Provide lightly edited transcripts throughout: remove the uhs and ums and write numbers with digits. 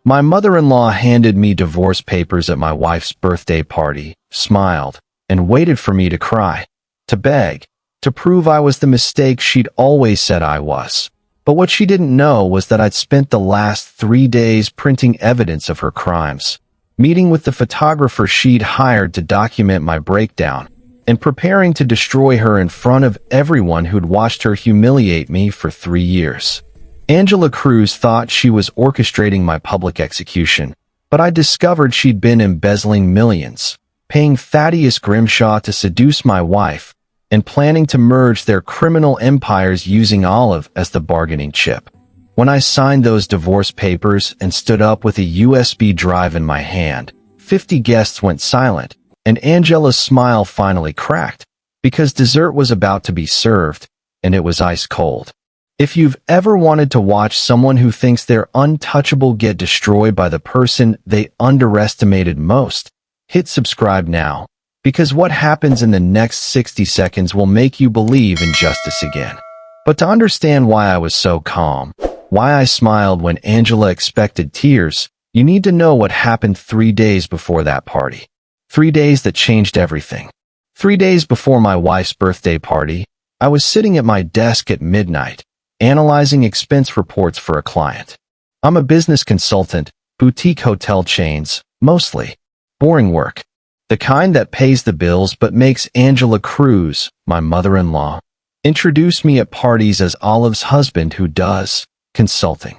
My mother-in-law handed me divorce papers at my wife's birthday party, smiled, and waited for me to cry, to beg, to prove I was the mistake she'd always said I was. But what she didn't know was that I'd spent the last 3 days printing evidence of her crimes, meeting with the photographer she'd hired to document my breakdown, and preparing to destroy her in front of everyone who'd watched her humiliate me for 3 years. Angela Kruz thought she was orchestrating my public execution, but I discovered she'd been embezzling millions, paying Thaddeus Grimshaw to seduce my wife, and planning to merge their criminal empires using Olive as the bargaining chip. When I signed those divorce papers and stood up with a USB drive in my hand, 50 guests went silent, and Angela's smile finally cracked, because dessert was about to be served, and it was ice cold. If you've ever wanted to watch someone who thinks they're untouchable get destroyed by the person they underestimated most, hit subscribe now, because what happens in the next 60 seconds will make you believe in justice again. But to understand why I was so calm, why I smiled when Angela expected tears, you need to know what happened 3 days before that party. 3 days that changed everything. 3 days before my wife's birthday party, I was sitting at my desk at midnight, analyzing expense reports for a client. I'm a business consultant, boutique hotel chains, mostly. Boring work. The kind that pays the bills but makes Angela Kruz, my mother-in-law, introduce me at parties as Olive's husband who does consulting.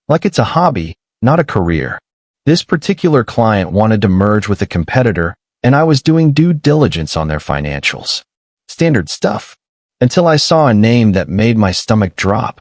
Like it's a hobby, not a career. This particular client wanted to merge with a competitor, and I was doing due diligence on their financials. Standard stuff. Until I saw a name that made my stomach drop.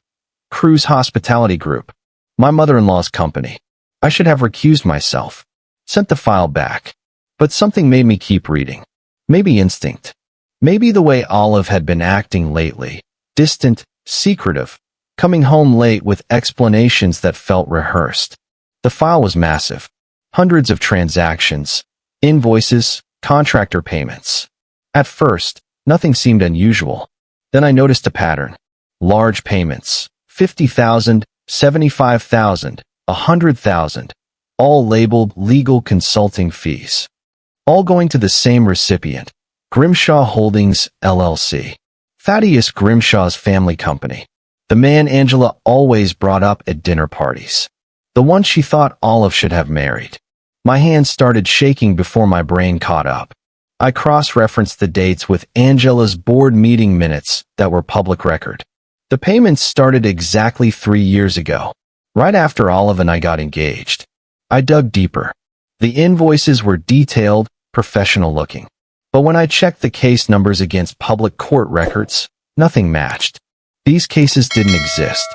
Kruz Hospitality Group. My mother-in-law's company. I should have recused myself. Sent the file back. But something made me keep reading. Maybe instinct. Maybe the way Olive had been acting lately. Distant, secretive, coming home late with explanations that felt rehearsed. The file was massive. Hundreds of transactions, invoices, contractor payments. At first, nothing seemed unusual. Then I noticed a pattern. Large payments. 50,000, 75,000, 100,000. All labeled legal consulting fees. All going to the same recipient. Grimshaw Holdings, LLC. Thaddeus Grimshaw's family company. The man Angela always brought up at dinner parties. The one she thought Olive should have married. My hands started shaking before my brain caught up. I cross-referenced the dates with Angela's board meeting minutes that were public record. The payments started exactly 3 years ago, right after Olive and I got engaged. I dug deeper. The invoices were detailed, professional-looking. But when I checked the case numbers against public court records, nothing matched. These cases didn't exist.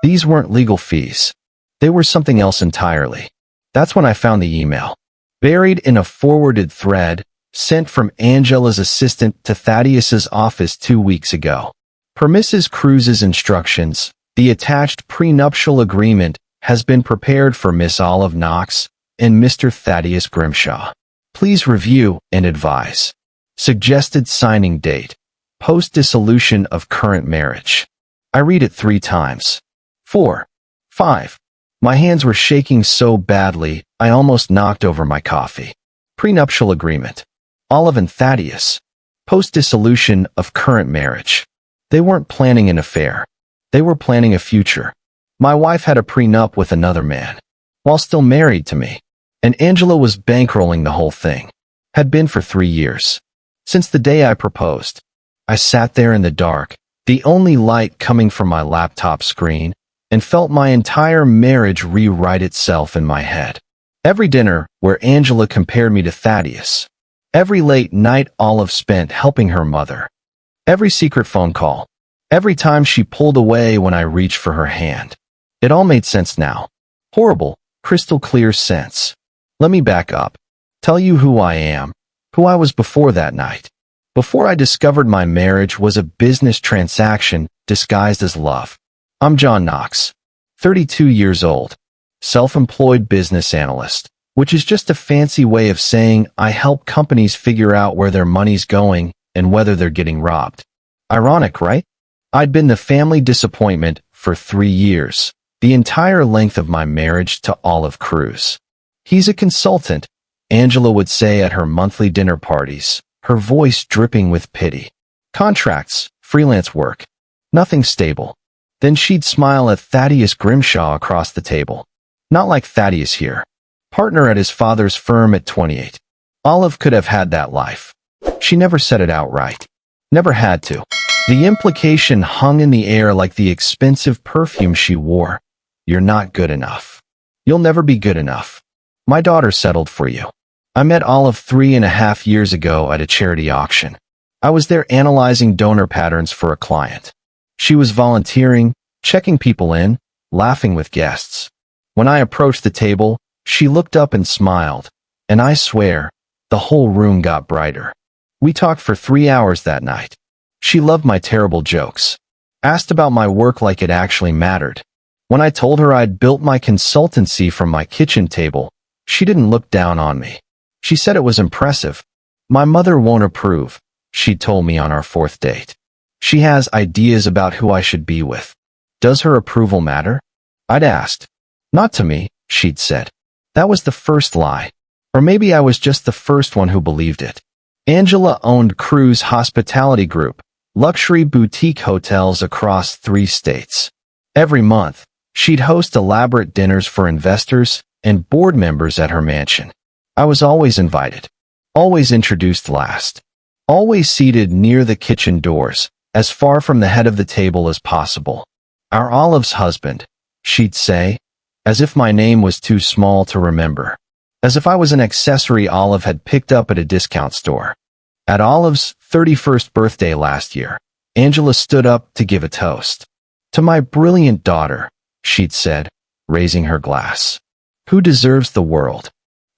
These weren't legal fees. They were something else entirely. That's when I found the email. Buried in a forwarded thread, sent from Angela's assistant to Thaddeus's office 2 weeks ago. Per Mrs. Kruz's instructions, the attached prenuptial agreement has been prepared for Miss Olive Knox and Mr. Thaddeus Grimshaw. Please review and advise. Suggested signing date. Post-dissolution of current marriage. I read it 3 times. 4. 5. My hands were shaking so badly, I almost knocked over my coffee. Prenuptial agreement. Olive and Thaddeus. Post-dissolution of current marriage. They weren't planning an affair. They were planning a future. My wife had a prenup with another man, while still married to me. And Angela was bankrolling the whole thing. Had been for 3 years. Since the day I proposed. I sat there in the dark, the only light coming from my laptop screen, and felt my entire marriage rewrite itself in my head. Every dinner where Angela compared me to Thaddeus. Every late night Olive spent helping her mother. Every secret phone call. Every time she pulled away when I reached for her hand. It all made sense now. Horrible, crystal clear sense. Let me back up. Tell you who I am. Who I was before that night. Before I discovered my marriage was a business transaction disguised as love. I'm John Knox. 32 years old. Self-employed business analyst. Which is just a fancy way of saying I help companies figure out where their money's going and whether they're getting robbed. Ironic, right? I'd been the family disappointment for 3 years, The entire length of my marriage to Olive Kruz. He's a consultant, Angela would say at her monthly dinner parties, her voice dripping with pity. Contracts, freelance work, nothing stable. Then she'd smile at Thaddeus Grimshaw across the table. Not like Thaddeus here. Partner at his father's firm at 28. Olive could have had that life. She never said it outright. Never had to. The implication hung in the air like the expensive perfume she wore. You're not good enough. You'll never be good enough. My daughter settled for you. I met Olive 3.5 years ago at a charity auction. I was there analyzing donor patterns for a client. She was volunteering, checking people in, laughing with guests. When I approached the table, she looked up and smiled, and I swear, the whole room got brighter. We talked for 3 hours that night. She loved my terrible jokes. Asked about my work like it actually mattered. When I told her I'd built my consultancy from my kitchen table, she didn't look down on me. She said it was impressive. My mother won't approve, she told me on our 4th date. She has ideas about who I should be with. Does her approval matter? I'd asked. Not to me, she'd said. That was the first lie. Or maybe I was just the first one who believed it. Angela owned Kruz Hospitality Group, luxury boutique hotels across 3 states. Every month, she'd host elaborate dinners for investors and board members at her mansion. I was always invited, always introduced last, always seated near the kitchen doors, as far from the head of the table as possible. Our Olive's husband, she'd say, as if my name was too small to remember. As if I was an accessory Olive had picked up at a discount store. At Olive's 31st birthday last year, Angela stood up to give a toast. To my brilliant daughter, she'd said, raising her glass. Who deserves the world?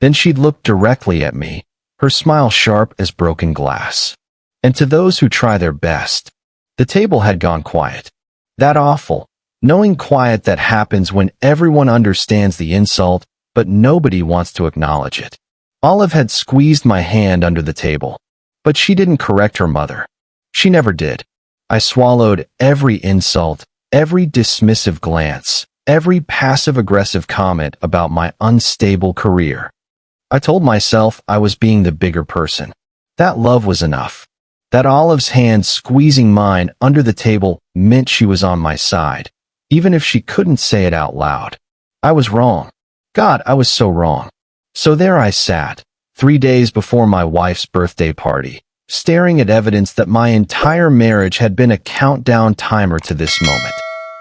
Then she'd look directly at me, her smile sharp as broken glass. And to those who try their best. The table had gone quiet. That awful, knowing quiet that happens when everyone understands the insult, but nobody wants to acknowledge it. Olive had squeezed my hand under the table. But she didn't correct her mother. She never did. I swallowed every insult, every dismissive glance, every passive-aggressive comment about my unstable career. I told myself I was being the bigger person. That love was enough. That Olive's hand squeezing mine under the table meant she was on my side, even if she couldn't say it out loud. I was wrong. God, I was so wrong. So there I sat, 3 days before my wife's birthday party, staring at evidence that my entire marriage had been a countdown timer to this moment,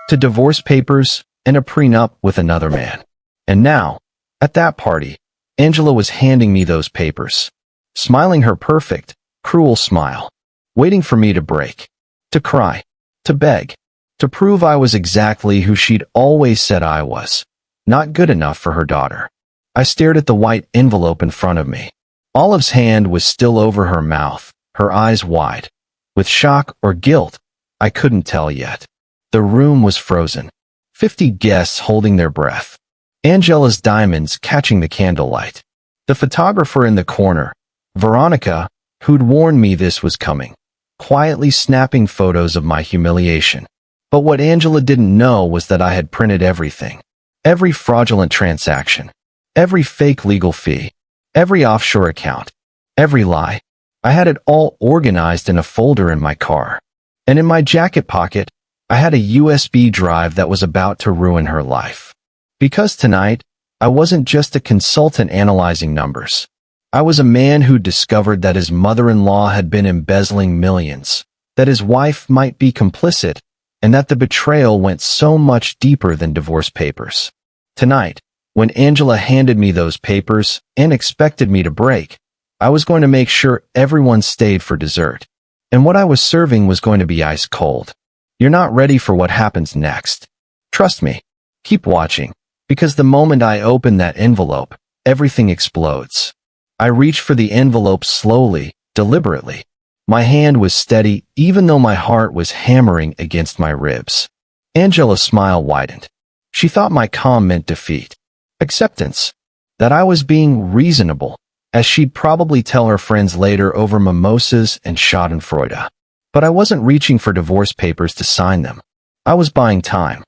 to divorce papers and a prenup with another man. And now, at that party, Angela was handing me those papers, smiling her perfect, cruel smile, waiting for me to break, to cry, to beg, to prove I was exactly who she'd always said I was, not good enough for her daughter. I stared at the white envelope in front of me. Olive's hand was still over her mouth, her eyes wide. With shock or guilt, I couldn't tell yet. The room was frozen. 50 guests holding their breath. Angela's diamonds catching the candlelight. The photographer in the corner, Veronica, who'd warned me this was coming, quietly snapping photos of my humiliation. But what Angela didn't know was that I had printed everything. Every fraudulent transaction. Every fake legal fee. Every offshore account. Every lie. I had it all organized in a folder in my car. And in my jacket pocket, I had a USB drive that was about to ruin her life. Because tonight, I wasn't just a consultant analyzing numbers. I was a man who discovered that his mother-in-law had been embezzling millions, that his wife might be complicit, and that the betrayal went so much deeper than divorce papers. Tonight, when Angela handed me those papers and expected me to break, I was going to make sure everyone stayed for dessert. And what I was serving was going to be ice cold. You're not ready for what happens next. Trust me. Keep watching, because the moment I open that envelope, everything explodes. I reached for the envelope slowly, deliberately. My hand was steady, even though my heart was hammering against my ribs. Angela's smile widened. She thought my calm meant defeat. Acceptance. That I was being reasonable, as she'd probably tell her friends later over mimosas and schadenfreude. But I wasn't reaching for divorce papers to sign them. I was buying time.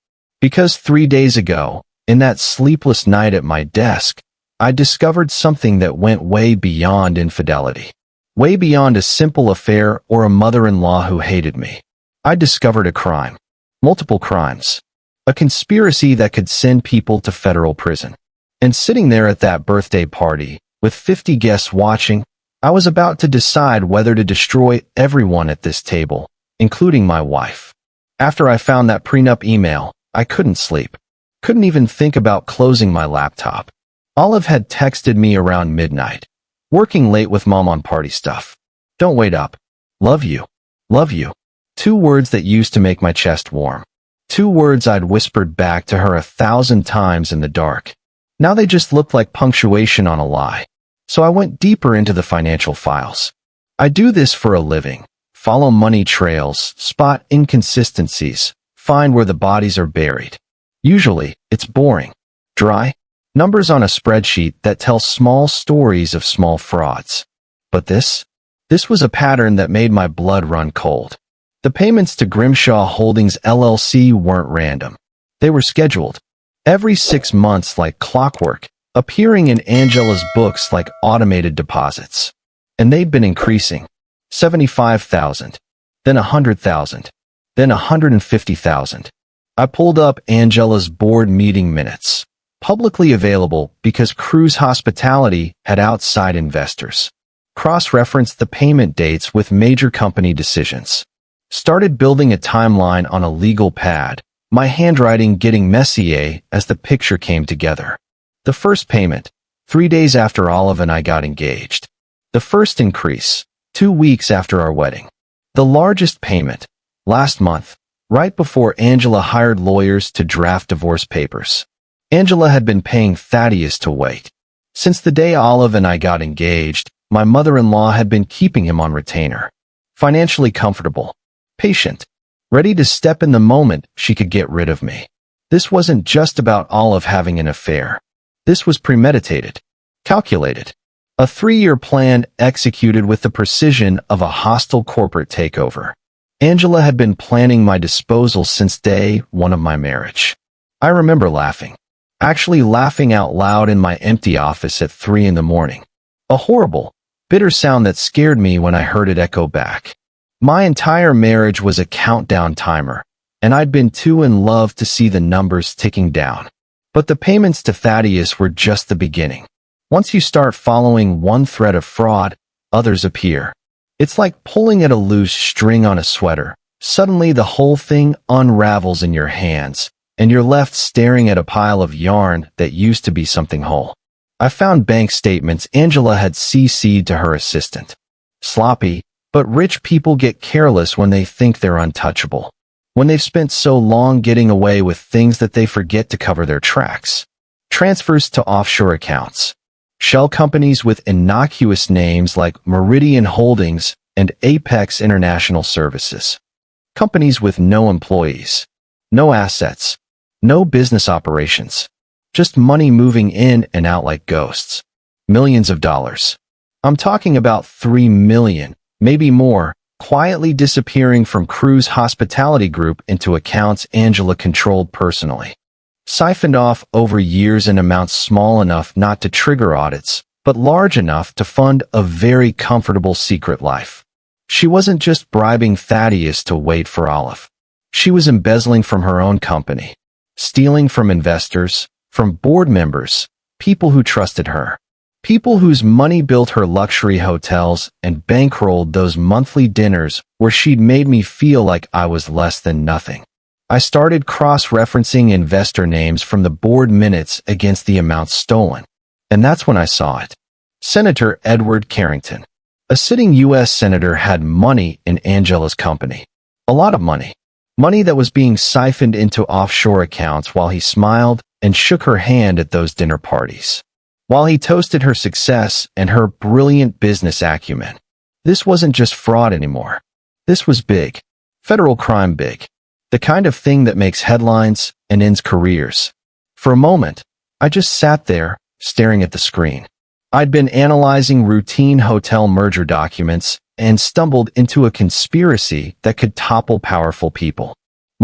Because 3 days ago, in that sleepless night at my desk, I discovered something that went way beyond infidelity. Way beyond a simple affair or a mother-in-law who hated me. I discovered a crime. Multiple crimes. A conspiracy that could send people to federal prison. And sitting there at that birthday party, with 50 guests watching, I was about to decide whether to destroy everyone at this table, including my wife. After I found that prenup email, I couldn't sleep. Couldn't even think about closing my laptop. Olive had texted me around midnight. Working late with mom on party stuff. Don't wait up. Love you. Love you. 2 words that used to make my chest warm. 2 words I'd whispered back to her 1,000 times in the dark. Now they just looked like punctuation on a lie. So I went deeper into the financial files. I do this for a living. Follow money trails, spot inconsistencies, find where the bodies are buried. Usually, it's boring. Dry. Numbers on a spreadsheet that tell small stories of small frauds. But this was a pattern that made my blood run cold. The payments to Grimshaw Holdings LLC weren't random. They were scheduled. Every 6 months like clockwork, appearing in Angela's books like automated deposits. And they'd been increasing. 75,000, then 100,000, then 150,000. I pulled up Angela's board meeting minutes. Publicly available because Kruz Hospitality had outside investors. Cross-referenced the payment dates with major company decisions. Started building a timeline on a legal pad, my handwriting getting messier as the picture came together. The first payment, 3 days after Olive and I got engaged. The first increase, 2 weeks after our wedding. The largest payment, last month, right before Angela hired lawyers to draft divorce papers. Angela had been paying Thaddeus to wait. Since the day Olive and I got engaged, my mother-in-law had been keeping him on retainer. Financially comfortable. Patient. Ready to step in the moment she could get rid of me. This wasn't just about Olive having an affair. This was premeditated. Calculated. A 3-year plan executed with the precision of a hostile corporate takeover. Angela had been planning my disposal since day 1 of my marriage. I remember laughing. Actually laughing out loud in my empty office at 3 in the morning. A horrible, bitter sound that scared me when I heard it echo back. My entire marriage was a countdown timer, and I'd been too in love to see the numbers ticking down. But the payments to Thaddeus were just the beginning. Once you start following one thread of fraud, others appear. It's like pulling at a loose string on a sweater. Suddenly the whole thing unravels in your hands, and you're left staring at a pile of yarn that used to be something whole. I found bank statements Angela had CC'd to her assistant. Sloppy, but rich people get careless when they think they're untouchable. When they've spent so long getting away with things that they forget to cover their tracks. Transfers to offshore accounts. Shell companies with innocuous names like Meridian Holdings and Apex International Services. Companies with no employees. No assets. No business operations. Just money moving in and out like ghosts. Millions of dollars. I'm talking about 3 million, maybe more, quietly disappearing from Kruz Hospitality Group into accounts Angela controlled personally. Siphoned off over years in amounts small enough not to trigger audits, but large enough to fund a very comfortable secret life. She wasn't just bribing Thaddeus to wait for Olive. She was embezzling from her own company. Stealing from investors, from board members, people who trusted her. People whose money built her luxury hotels and bankrolled those monthly dinners where she'd made me feel like I was less than nothing. I started cross-referencing investor names from the board minutes against the amounts stolen. And that's when I saw it. Senator Edward Carrington. A sitting U.S. senator had money in Angela's company. A lot of money. Money that was being siphoned into offshore accounts while he smiled and shook her hand at those dinner parties. While he toasted her success and her brilliant business acumen. This wasn't just fraud anymore. This was big. Federal crime big. The kind of thing that makes headlines and ends careers. For a moment, I just sat there, staring at the screen. I'd been analyzing routine hotel merger documents and stumbled into a conspiracy that could topple powerful people.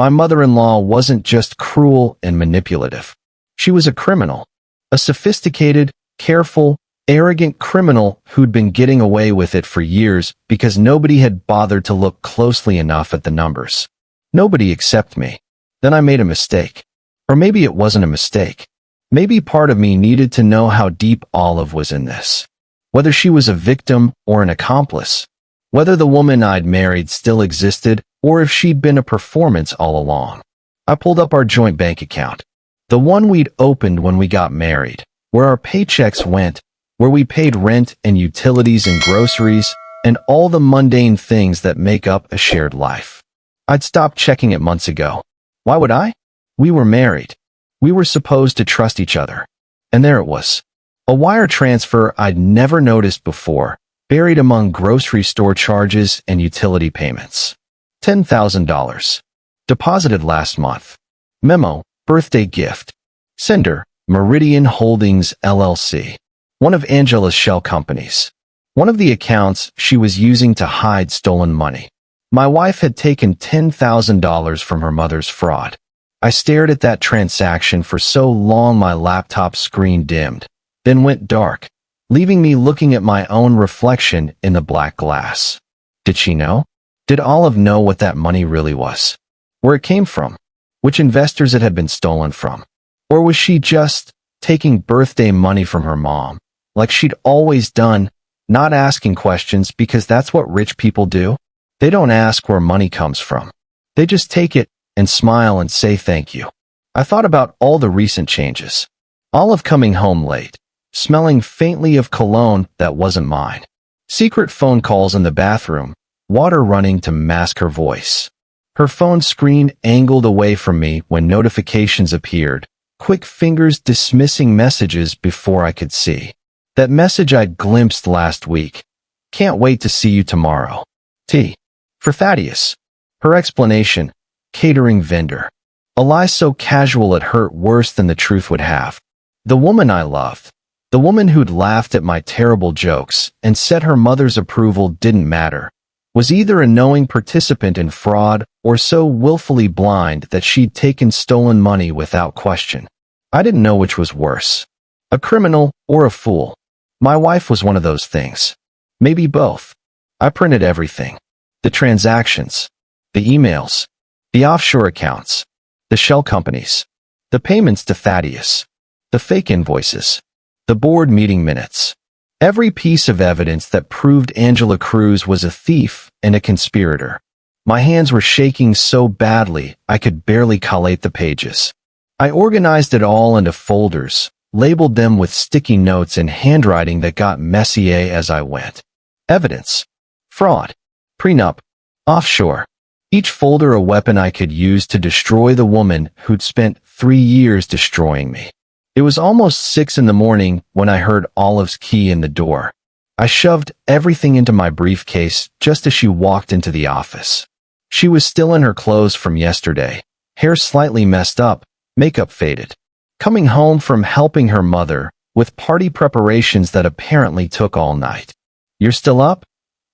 My mother-in-law wasn't just cruel and manipulative. She was a criminal. A sophisticated, careful, arrogant criminal who'd been getting away with it for years because nobody had bothered to look closely enough at the numbers. Nobody except me. Then I made a mistake. Or maybe it wasn't a mistake. Maybe part of me needed to know how deep Olive was in this. Whether she was a victim or an accomplice. Whether the woman I'd married still existed or if she'd been a performance all along. I pulled up our joint bank account. The one we'd opened when we got married. Where our paychecks went. Where we paid rent and utilities and groceries and all the mundane things that make up a shared life. I'd stopped checking it months ago. Why would I? We were married. We were supposed to trust each other. And there it was. A wire transfer I'd never noticed before, buried among grocery store charges and utility payments. $10,000. Deposited last month. Memo, birthday gift. Sender, Meridian Holdings, LLC. One of Angela's shell companies. One of the accounts she was using to hide stolen money. My wife had taken $10,000 from her mother's fraud. I stared at that transaction for so long my laptop screen dimmed, then went dark, leaving me looking at my own reflection in the black glass. Did she know? Did Olive know what that money really was? Where it came from? Which investors it had been stolen from? Or was she just taking birthday money from her mom, like she'd always done, not asking questions because that's what rich people do? They don't ask where money comes from. They just take it and smile and say thank you. I thought about all the recent changes. Olive coming home late, smelling faintly of cologne that wasn't mine. Secret phone calls in the bathroom, water running to mask her voice. Her phone screen angled away from me when notifications appeared, quick fingers dismissing messages before I could see. That message I'd glimpsed last week. Can't wait to see you tomorrow. T. For Thaddeus. Her explanation. Catering vendor. A lie so casual it hurt worse than the truth would have. The woman I loved. The woman who'd laughed at my terrible jokes and said her mother's approval didn't matter, was either a knowing participant in fraud or so willfully blind that she'd taken stolen money without question. I didn't know which was worse. A criminal or a fool. My wife was one of those things. Maybe both. I printed everything. The transactions. The emails. The offshore accounts, the shell companies, the payments to Thaddeus, the fake invoices, the board meeting minutes. Every piece of evidence that proved Angela Kruz was a thief and a conspirator. My hands were shaking so badly I could barely collate the pages. I organized it all into folders, labeled them with sticky notes in handwriting that got messier as I went. Evidence. Fraud. Prenup. Offshore. Each folder a weapon I could use to destroy the woman who'd spent 3 years destroying me. It was almost 6 in the morning when I heard Olive's key in the door. I shoved everything into my briefcase just as she walked into the office. She was still in her clothes from yesterday, hair slightly messed up, makeup faded. Coming home from helping her mother with party preparations that apparently took all night. "You're still up?"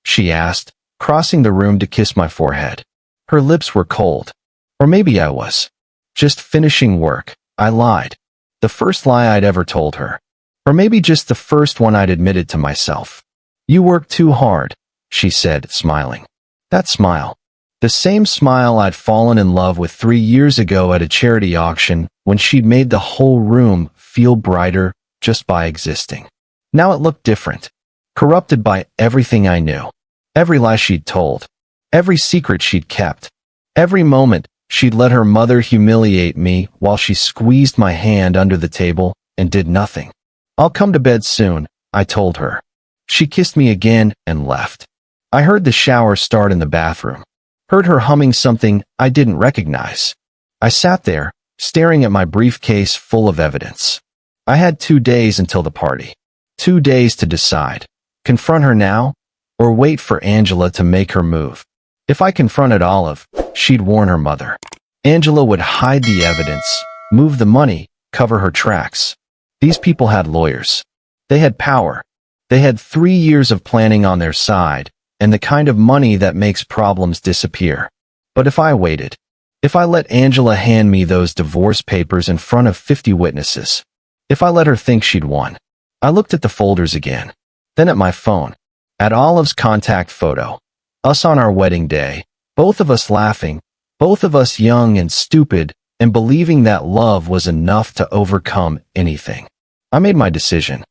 she asked, crossing the room to kiss my forehead. Her lips were cold. Or maybe I was. Just finishing work. I lied. The first lie I'd ever told her. Or maybe just the first one I'd admitted to myself. "You work too hard," she said, smiling. That smile. The same smile I'd fallen in love with 3 years ago at a charity auction when she'd made the whole room feel brighter just by existing. Now it looked different. Corrupted by everything I knew. Every lie she'd told. Every secret she'd kept. Every moment she'd let her mother humiliate me while she squeezed my hand under the table and did nothing. "I'll come to bed soon," I told her. She kissed me again and left. I heard the shower start in the bathroom. Heard her humming something I didn't recognize. I sat there, staring at my briefcase full of evidence. I had 2 days until the party. 2 days to decide. Confront her now, or wait for Angela to make her move. If I confronted Olive, she'd warn her mother. Angela would hide the evidence, move the money, cover her tracks. These people had lawyers. They had power. They had 3 years of planning on their side, and the kind of money that makes problems disappear. But if I waited, If I let Angela hand me those divorce papers in front of 50 witnesses, if I let her think she'd won. I looked at the folders again, then at my phone, at Olive's contact photo, us on our wedding day, both of us laughing, both of us young and stupid, and believing that love was enough to overcome anything. I made my decision.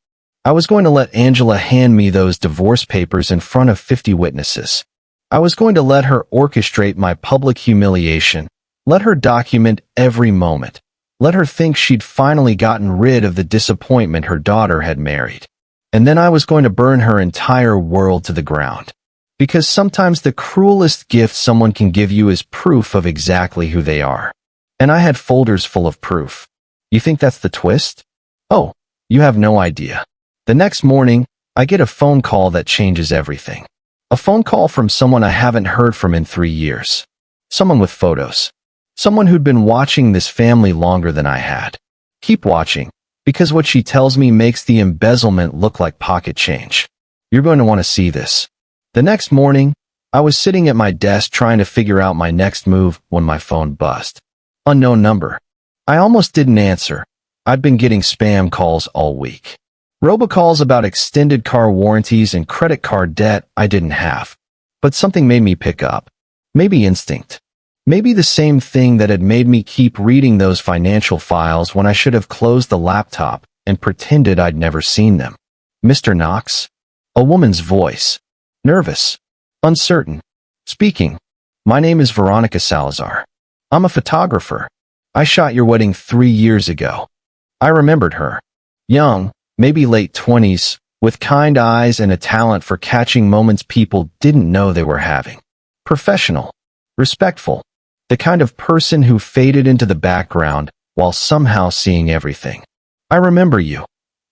I was going to let Angela hand me those divorce papers in front of 50 witnesses. I was going to let her orchestrate my public humiliation, let her document every moment, let her think she'd finally gotten rid of the disappointment her daughter had married. And then I was going to burn her entire world to the ground. Because sometimes the cruelest gift someone can give you is proof of exactly who they are. And I had folders full of proof. You think that's the twist? Oh, you have no idea. The next morning, I get a phone call that changes everything. A phone call from someone I haven't heard from in 3 years. Someone with photos. Someone who'd been watching this family longer than I had. Keep watching, because what she tells me makes the embezzlement look like pocket change. You're going to want to see this. The next morning, I was sitting at my desk trying to figure out my next move when my phone buzzed. Unknown number. I almost didn't answer. I'd been getting spam calls all week. Robocalls about extended car warranties and credit card debt I didn't have. But something made me pick up. Maybe instinct. Maybe the same thing that had made me keep reading those financial files when I should have closed the laptop and pretended I'd never seen them. Mr. Knox? A woman's voice. Nervous. Uncertain. Speaking. My name is Veronica Salazar. I'm a photographer. I shot your wedding 3 years ago. I remembered her. Young, maybe late 20s, with kind eyes and a talent for catching moments people didn't know they were having. Professional. Respectful. The kind of person who faded into the background while somehow seeing everything. I remember you,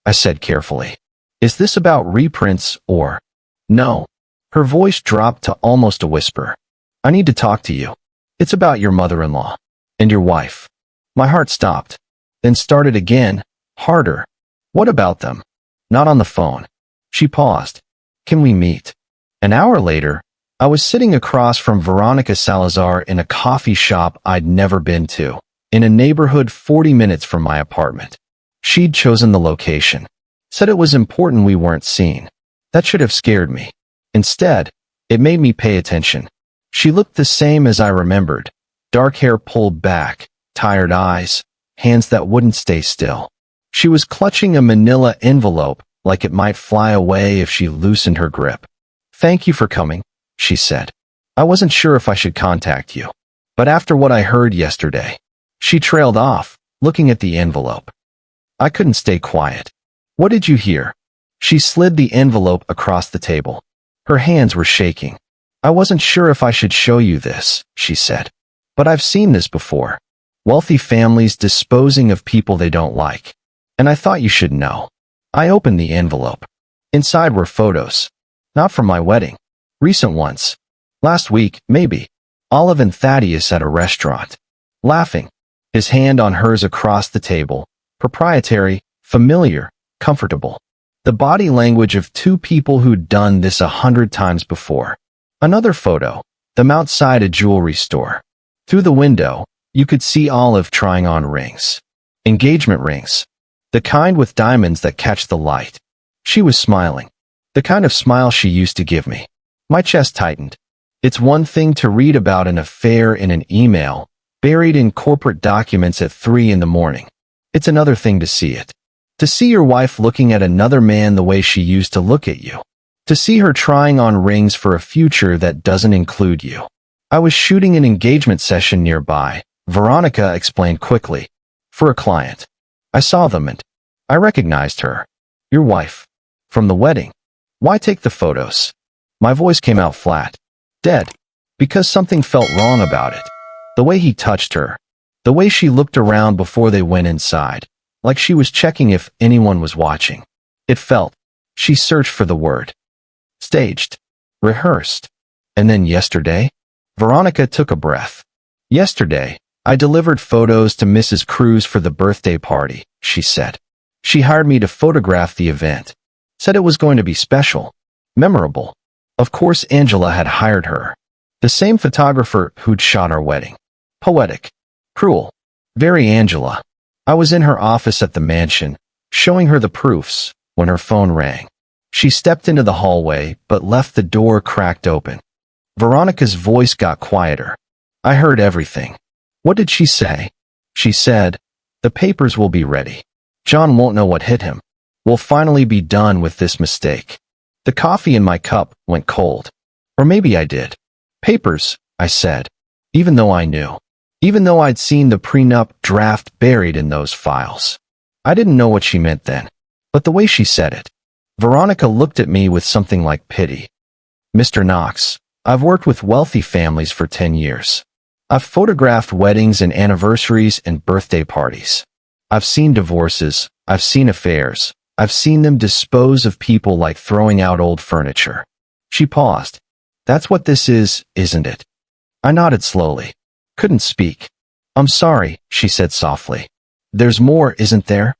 I said carefully. Is this about reprints or? No. Her voice dropped to almost a whisper. I need to talk to you. It's about your mother-in-law. And your wife. My heart stopped. Then started again, harder. What about them? Not on the phone. She paused. Can we meet? An hour later, I was sitting across from Veronica Salazar in a coffee shop I'd never been to, in a neighborhood 40 minutes from my apartment. She'd chosen the location. Said it was important we weren't seen. That should have scared me. Instead, it made me pay attention. She looked the same as I remembered. Dark hair pulled back, tired eyes, hands that wouldn't stay still. She was clutching a manila envelope like it might fly away if she loosened her grip. Thank you for coming, she said. I wasn't sure if I should contact you. But after what I heard yesterday, she trailed off, looking at the envelope. I couldn't stay quiet. What did you hear? She slid the envelope across the table. Her hands were shaking. I wasn't sure if I should show you this, she said. But I've seen this before. Wealthy families disposing of people they don't like. And I thought you should know. I opened the envelope. Inside were photos. Not from my wedding. Recent ones. Last week, maybe. Olive and Thaddeus at a restaurant. Laughing. His hand on hers across the table. Proprietary, familiar, comfortable. The body language of two people who'd done this 100 times before. Another photo. Them outside a jewelry store. Through the window, you could see Olive trying on rings. Engagement rings. The kind with diamonds that catch the light. She was smiling. The kind of smile she used to give me. My chest tightened. It's one thing to read about an affair in an email, buried in corporate documents at 3 in the morning. It's another thing to see it. To see your wife looking at another man the way she used to look at you. To see her trying on rings for a future that doesn't include you. I was shooting an engagement session nearby, Veronica explained quickly. For a client. I saw them and I recognized her. Your wife. From the wedding. Why take the photos? My voice came out flat. Dead. Because something felt wrong about it. The way he touched her. The way she looked around before they went inside. Like she was checking if anyone was watching. It felt. She searched for the word. Staged. Rehearsed. And then yesterday? Veronica took a breath. Yesterday, I delivered photos to Mrs. Kruz for the birthday party, she said. She hired me to photograph the event. Said it was going to be special. Memorable. Of course Angela had hired her. The same photographer who'd shot our wedding. Poetic. Cruel. Very Angela. I was in her office at the mansion, showing her the proofs, when her phone rang. She stepped into the hallway, but left the door cracked open. Veronica's voice got quieter. I heard everything. What did she say? She said, "The papers will be ready. John won't know what hit him. We'll finally be done with this mistake." The coffee in my cup went cold. Or maybe I did. Papers, I said, even though I knew. Even though I'd seen the prenup draft buried in those files. I didn't know what she meant then, but the way she said it. Veronica looked at me with something like pity. "Mr. Knox, I've worked with wealthy families for 10 years. I've photographed weddings and anniversaries and birthday parties. I've seen divorces, I've seen affairs, I've seen them dispose of people like throwing out old furniture." She paused. "That's what this is, isn't it?" I nodded slowly. Couldn't speak. "I'm sorry," she said softly. "There's more, isn't there?"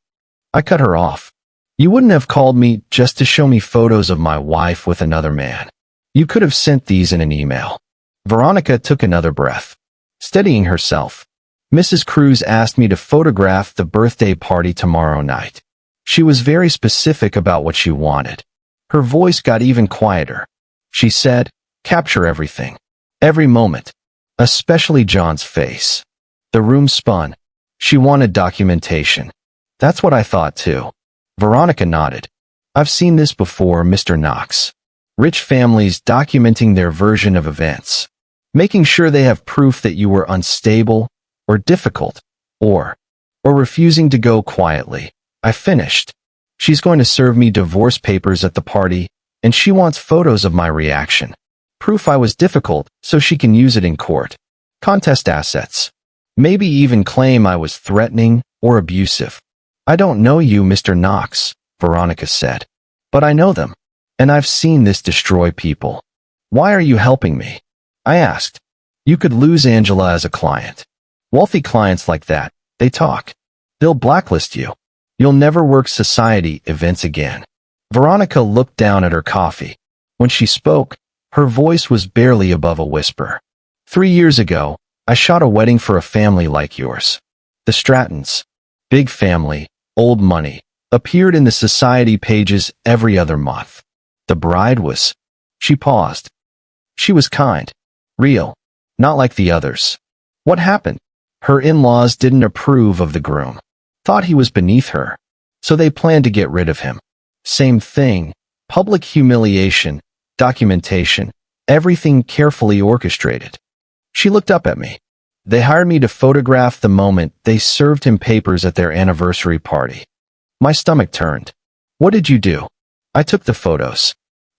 I cut her off. "You wouldn't have called me just to show me photos of my wife with another man. You could have sent these in an email." Veronica took another breath. Steadying herself, "Mrs. Kruz asked me to photograph the birthday party tomorrow night. She was very specific about what she wanted." Her voice got even quieter. She said, "Capture everything. Every moment. Especially John's face." The room spun. She wanted documentation. That's what I thought too. Veronica nodded. "I've seen this before, Mr. Knox. Rich families documenting their version of events. Making sure they have proof that you were unstable, or difficult, or refusing to go quietly." I finished. "She's going to serve me divorce papers at the party, and she wants photos of my reaction. Proof I was difficult so she can use it in court. Contest assets. Maybe even claim I was threatening or abusive." "I don't know you, Mr. Knox," Veronica said. "But I know them. And I've seen this destroy people. Why are you helping me?" I asked. "You could lose Angela as a client. Wealthy clients like that, they talk. They'll blacklist you. You'll never work society events again." Veronica looked down at her coffee. When she spoke, her voice was barely above a whisper. 3 years ago, I shot a wedding for a family like yours. The Strattons. Big family, old money, appeared in the society pages every other month. The bride was..." She paused. "She was kind. Real. Not like the others." "What happened?" "Her in-laws didn't approve of the groom. Thought he was beneath her. So they planned to get rid of him. Same thing. Public humiliation, documentation, everything carefully orchestrated." She looked up at me. "They hired me to photograph the moment they served him papers at their anniversary party." My stomach turned. "What did you do?" "I took the photos."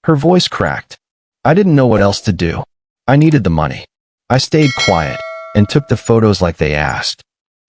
Her voice cracked. "I didn't know what else to do. I needed the money. I stayed quiet and took the photos like they asked."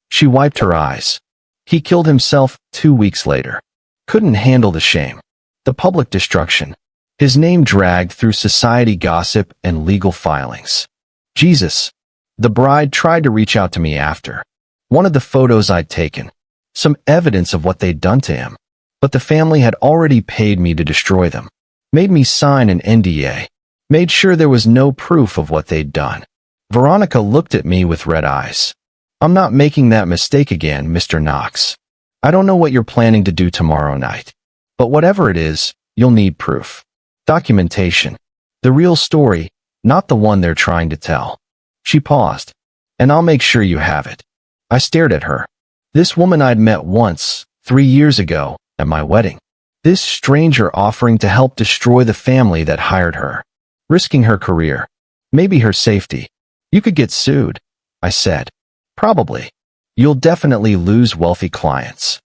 She wiped her eyes. "He killed himself 2 weeks later. Couldn't handle the shame. The public destruction. His name dragged through society gossip and legal filings. Jesus." The bride tried to reach out to me after. One of the photos I'd taken. Some evidence of what they'd done to him. But the family had already paid me to destroy them. Made me sign an NDA. Made sure there was no proof of what they'd done. Veronica looked at me with red eyes. "I'm not making that mistake again, Mr. Knox. I don't know what you're planning to do tomorrow night. But whatever it is, you'll need proof. Documentation. The real story, not the one they're trying to tell." She paused. "And I'll make sure you have it." I stared at her. This woman I'd met once, 3 years ago, at my wedding. This stranger offering to help destroy the family that hired her. Risking her career. Maybe her safety. "You could get sued," I said. "Probably. You'll definitely lose wealthy clients."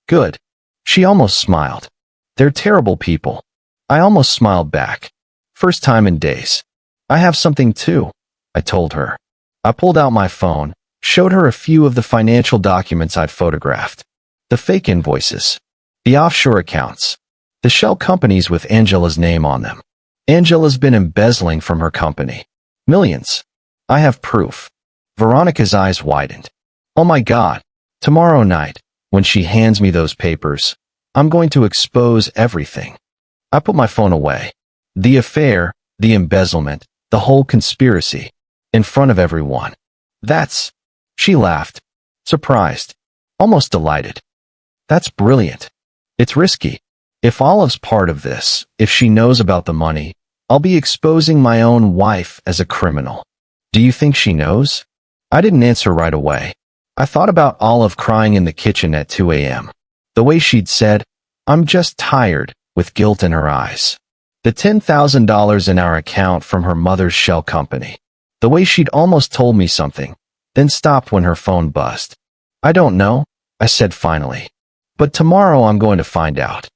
"Good." She almost smiled. "They're terrible people." I almost smiled back. First time in days. "I have something too," I told her. I pulled out my phone, showed her a few of the financial documents I'd photographed. The fake invoices. The offshore accounts. The shell companies with Angela's name on them. Angela's been embezzling from her company. Millions. I have proof. Veronica's eyes widened. "Oh my God. Tomorrow night, when she hands me those papers, I'm going to expose everything." I put my phone away. The affair, the embezzlement, the whole conspiracy. In front of everyone. That's She laughed, surprised, almost delighted. That's brilliant. It's risky. If Olive's part of this, if she knows about the money, I'll be exposing my own wife as a criminal. Do you think she knows? I didn't answer right away. I thought about Olive crying in the kitchen at 2 a.m. The way she'd said, "I'm just tired," with guilt in her eyes. The $10,000 in our account from her mother's shell company. The way she'd almost told me something, then stopped when her phone buzzed. I don't know, I said finally. But tomorrow I'm going to find out.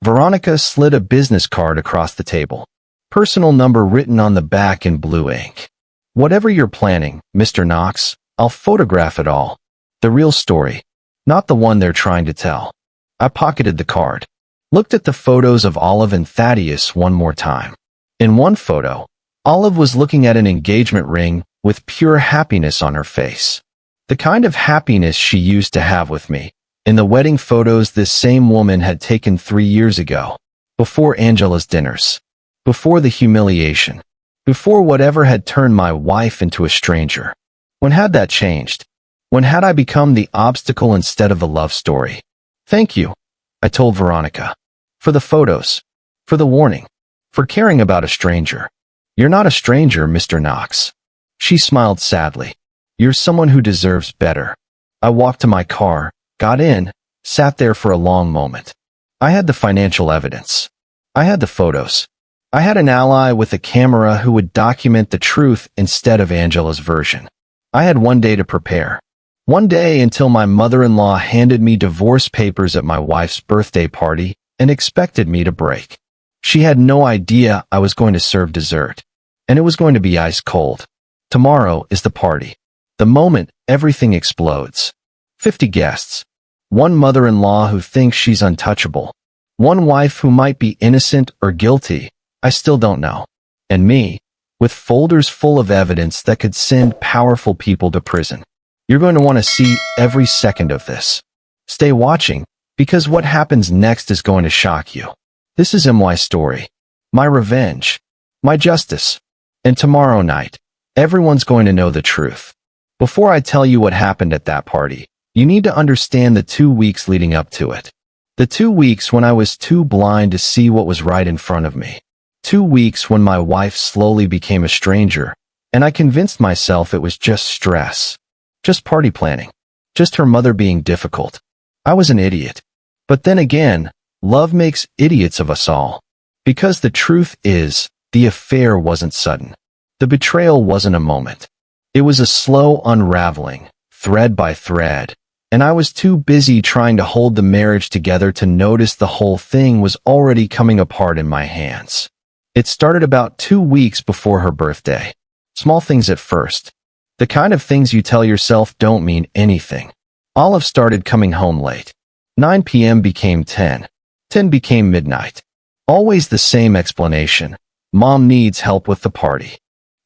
Veronica slid a business card across the table. Personal number written on the back in blue ink. Whatever you're planning, Mr. Knox, I'll photograph it all. The real story, not the one they're trying to tell. I pocketed the card. Looked at the photos of Olive and Thaddeus one more time. In one photo, Olive was looking at an engagement ring with pure happiness on her face. The kind of happiness she used to have with me. In the wedding photos this same woman had taken 3 years ago. Before Angela's dinners. Before the humiliation. Before whatever had turned my wife into a stranger. When had that changed? When had I become the obstacle instead of the love story? Thank you, I told Veronica. For the photos. For the warning. For caring about a stranger. You're not a stranger, Mr. Knox. She smiled sadly. You're someone who deserves better. I walked to my car, got in, sat there for a long moment. I had the financial evidence. I had the photos. I had an ally with a camera who would document the truth instead of Angela's version. I had one day to prepare. One day until my mother-in-law handed me divorce papers at my wife's birthday party and expected me to break. She had no idea I was going to serve dessert, and it was going to be ice cold. Tomorrow is the party. The moment everything explodes. 50 guests. One mother-in-law who thinks she's untouchable. One wife who might be innocent or guilty. I still don't know. And me, with folders full of evidence that could send powerful people to prison. You're going to want to see every second of this. Stay watching, because what happens next is going to shock you. This is my story. My revenge. My justice. And tomorrow night, everyone's going to know the truth. Before I tell you what happened at that party, you need to understand the 2 weeks leading up to it. The 2 weeks when I was too blind to see what was right in front of me. 2 weeks when my wife slowly became a stranger, and I convinced myself it was just stress. Just party planning. Just her mother being difficult. I was an idiot. But then again, love makes idiots of us all. Because the truth is, the affair wasn't sudden. The betrayal wasn't a moment. It was a slow unraveling, thread by thread, and I was too busy trying to hold the marriage together to notice the whole thing was already coming apart in my hands. It started about 2 weeks before her birthday. Small things at first. The kind of things you tell yourself don't mean anything. Olive started coming home late. 9 p.m. became 10. 10 became midnight. Always the same explanation. Mom needs help with the party.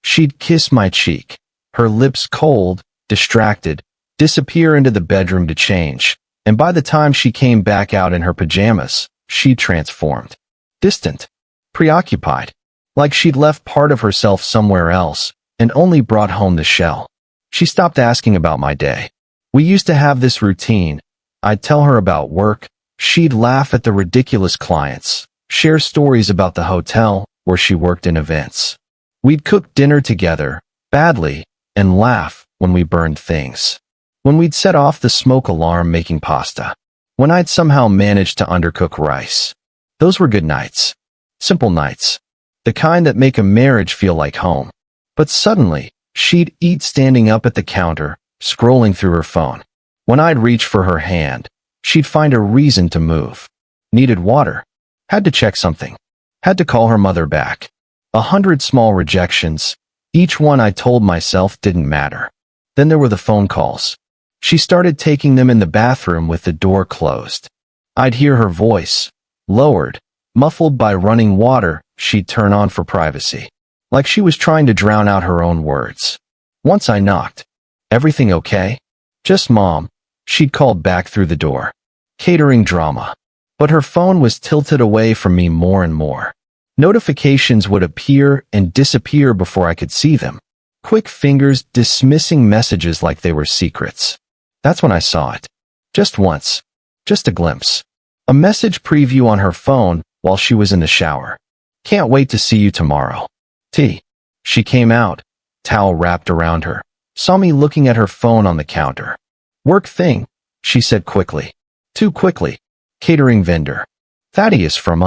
She'd kiss my cheek, her lips cold, distracted, disappear into the bedroom to change, and by the time she came back out in her pajamas, she'd transformed. Distant. Preoccupied. Like she'd left part of herself somewhere else, and only brought home the shell. She stopped asking about my day. We used to have this routine. I'd tell her about work. She'd laugh at the ridiculous clients, share stories about the hotel where she worked in events. We'd cook dinner together, badly, and laugh when we burned things. When we'd set off the smoke alarm making pasta. When I'd somehow managed to undercook rice. Those were good nights. Simple nights. The kind that make a marriage feel like home. But suddenly, she'd eat standing up at the counter, scrolling through her phone. When I'd reach for her hand, she'd find a reason to move. Needed water. Had to check something. Had to call her mother back. 100 small rejections. Each one I told myself didn't matter. Then there were the phone calls. She started taking them in the bathroom with the door closed. I'd hear her voice, lowered, muffled by running water she'd turn on for privacy. Like she was trying to drown out her own words. Once I knocked. Everything okay? Just Mom. She'd called back through the door. Catering drama. But her phone was tilted away from me more and more. Notifications would appear and disappear before I could see them. quick fingers dismissing messages like they were secrets. That's when I saw it. Just once. Just a glimpse. A message preview on her phone while she was in the shower. Can't wait to see you tomorrow. T. She came out, towel wrapped around her, saw me looking at her phone on the counter. Work thing, she said quickly. Too quickly. Catering vendor. Thaddeus from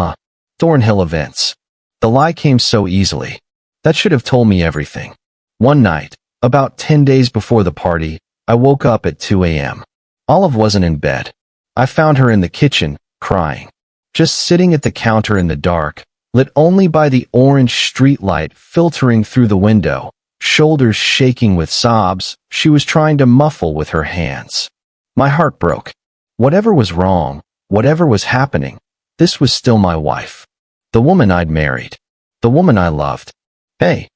Thornhill Events. The lie came so easily. That should have told me everything. One night, about 10 days before the party, I woke up at 2 a.m. Olive wasn't in bed. I found her in the kitchen, crying. Just sitting at the counter in the dark, lit only by the orange streetlight filtering through the window, shoulders shaking with sobs she was trying to muffle with her hands. My heart broke. Whatever was wrong, whatever was happening, this was still my wife. The woman I'd married. The woman I loved. Hey,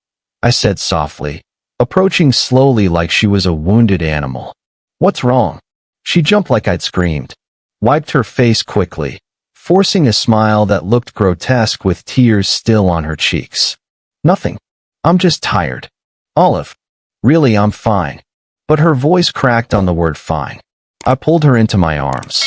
I said softly, approaching slowly like she was a wounded animal. What's wrong? She jumped like I'd screamed, wiped her face quickly, forcing a smile that looked grotesque with tears still on her cheeks. Nothing. I'm just tired. Olive. Really, I'm fine. But her voice cracked on the word fine. I pulled her into my arms.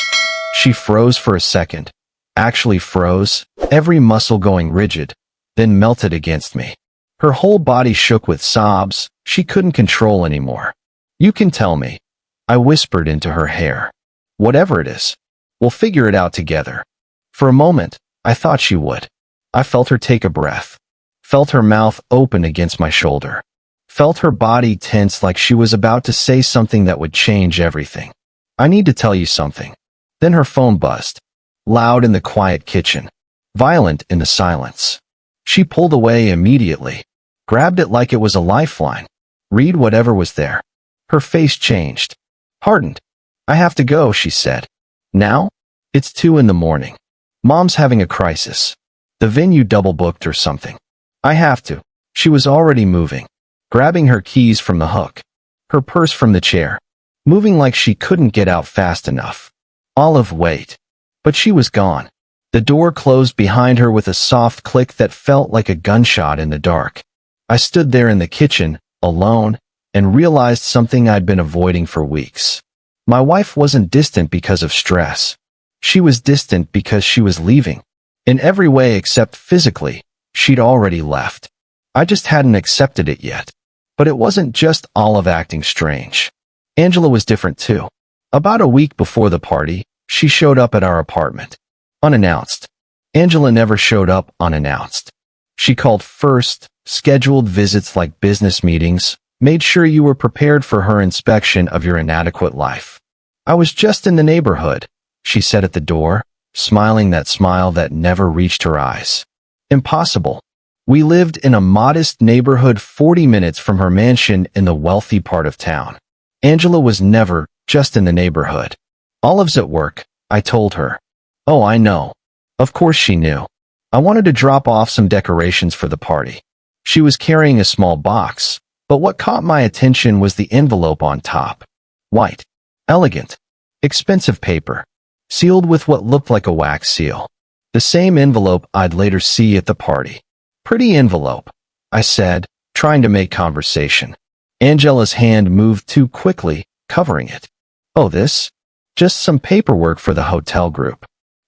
She froze for a second. Actually froze, every muscle going rigid, then melted against me. Her whole body shook with sobs she couldn't control anymore. You can tell me, I whispered into her hair. Whatever it is, we'll figure it out together. For a moment, I thought she would. I felt her take a breath. Felt her mouth open against my shoulder. Felt her body tense like she was about to say something that would change everything. I need to tell you something. Then her phone buzzed. Loud in the quiet kitchen. Violent in the silence. She pulled away immediately. Grabbed it like it was a lifeline. Read whatever was there. Her face changed. Hardened. I have to go, she said. Now? It's 2 in the morning. Mom's having a crisis. The venue double booked or something. I have to. She was already moving. Grabbing her keys from the hook. Her purse from the chair. Moving like she couldn't get out fast enough. Olive, wait. But she was gone. The door closed behind her with a soft click that felt like a gunshot in the dark. I stood there in the kitchen, alone, and realized something I'd been avoiding for weeks. My wife wasn't distant because of stress. She was distant because she was leaving. In every way except physically, she'd already left. I just hadn't accepted it yet. But it wasn't just Olive acting strange. Angela was different too. About a week before the party, she showed up at our apartment. Unannounced. Angela never showed up unannounced. She called first, scheduled visits like business meetings, made sure you were prepared for her inspection of your inadequate life. I was just in the neighborhood, she said at the door, smiling that smile that never reached her eyes. Impossible. We lived in a modest neighborhood 40 minutes from her mansion in the wealthy part of town. Angela was never just in the neighborhood. Olive's at work, I told her. Oh, I know. Of course she knew. I wanted to drop off some decorations for the party. She was carrying a small box, but what caught my attention was the envelope on top. White. Elegant. Expensive paper. Sealed with what looked like a wax seal. The same envelope I'd later see at the party. Pretty envelope, I said, trying to make conversation. Angela's hand moved too quickly, covering it. Oh, this? Just some paperwork for the hotel group.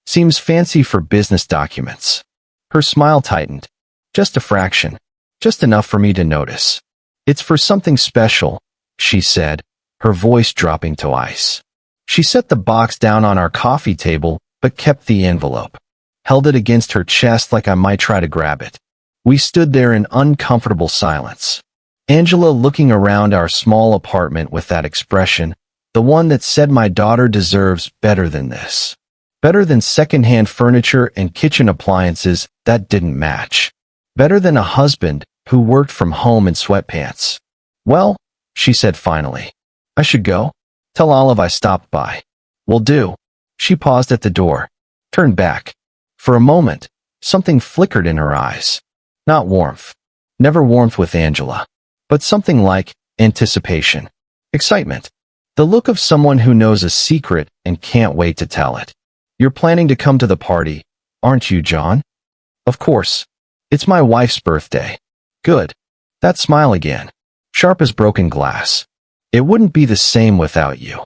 Seems fancy for business documents. Her smile tightened. Just a fraction. Just enough for me to notice. It's for something special, she said, her voice dropping to ice. She set the box down on our coffee table, but kept the envelope. Held it against her chest like I might try to grab it. We stood there in uncomfortable silence. Angela looking around our small apartment with that expression, the one that said my daughter deserves better than this. Better than secondhand furniture and kitchen appliances that didn't match. Better than a husband who worked from home in sweatpants. Well, she said finally, I should go. Tell Olive I stopped by. Will do. She paused at the door, turned back. For a moment, something flickered in her eyes. Not warmth. Never warmth with Angela. But something like anticipation. Excitement. The look of someone who knows a secret and can't wait to tell it. You're planning to come to the party, aren't you, John? Of course. It's my wife's birthday. Good. That smile again. sharp as broken glass. It wouldn't be the same without you.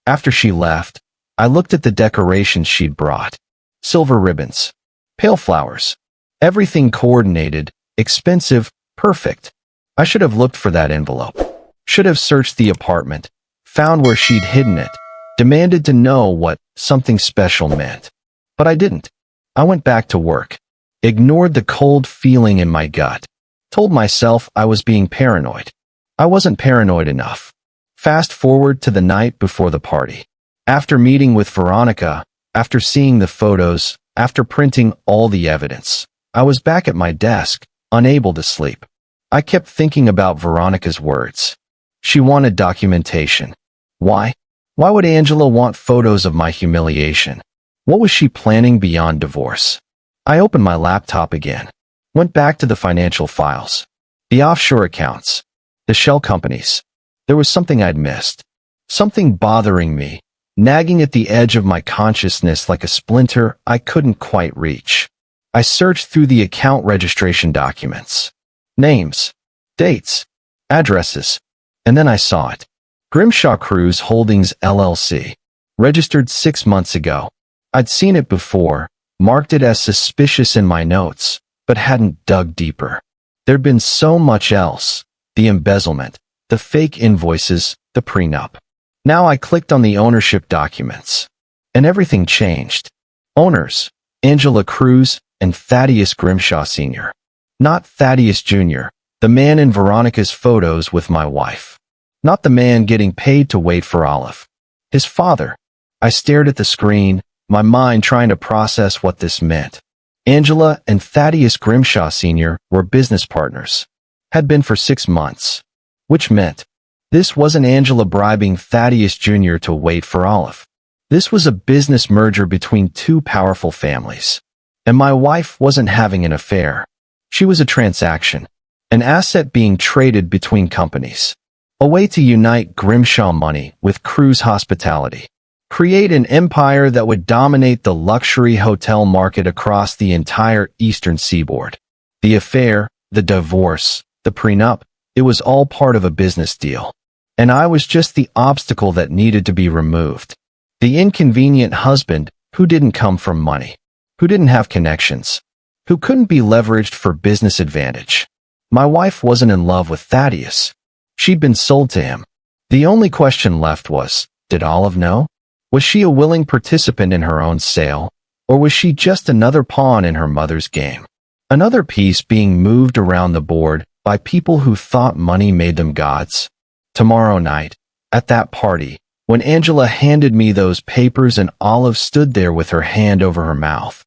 After she left, I looked at the decorations she'd brought. Silver ribbons, pale flowers, everything coordinated, expensive, perfect. I should have looked for that envelope. Should have searched the apartment, found where she'd hidden it, demanded to know what something special meant. But I didn't. I went back to work, ignored the cold feeling in my gut, told myself I was being paranoid. I wasn't paranoid enough. Fast forward to the night before the party. After meeting with Veronica, after seeing the photos, after printing all the evidence, I was back at my desk, unable to sleep. I kept thinking about Veronica's words. She wanted documentation. Why? Why would Angela want photos of my humiliation? What was she planning beyond divorce? I opened my laptop again, went back to the financial files, the offshore accounts, the shell companies. There was something I'd missed, something bothering me, nagging at the edge of my consciousness like a splinter I couldn't quite reach. I searched through the account registration documents, names, dates, addresses, and then I saw it. Grimshaw Cruz Holdings LLC, registered 6 months ago. I'd seen it before, marked it as suspicious in my notes, but hadn't dug deeper. There'd been so much else, the embezzlement, the fake invoices, the prenup. Now I clicked on the ownership documents, and everything changed. Owners, Angela Kruz and Thaddeus Grimshaw Sr. Not Thaddeus Jr., the man in Veronica's photos with my wife. Not the man getting paid to wait for Olive. His father. I stared at the screen, my mind trying to process what this meant. Angela and Thaddeus Grimshaw Sr. were business partners. Had been for 6 months. Which meant, this wasn't Angela bribing Thaddeus Jr. to wait for Olive. This was a business merger between two powerful families. And my wife wasn't having an affair. She was a transaction. An asset being traded between companies. A way to unite Grimshaw money with Cruz hospitality. Create an empire that would dominate the luxury hotel market across the entire eastern seaboard. The affair, the divorce, the prenup, it was all part of a business deal. And I was just the obstacle that needed to be removed. The inconvenient husband who didn't come from money, who didn't have connections, who couldn't be leveraged for business advantage. My wife wasn't in love with Thaddeus. She'd been sold to him. The only question left was, did Olive know? Was she a willing participant in her own sale, or was she just another pawn in her mother's game? Another piece being moved around the board by people who thought money made them gods. Tomorrow night, at that party, when Angela handed me those papers and Olive stood there with her hand over her mouth,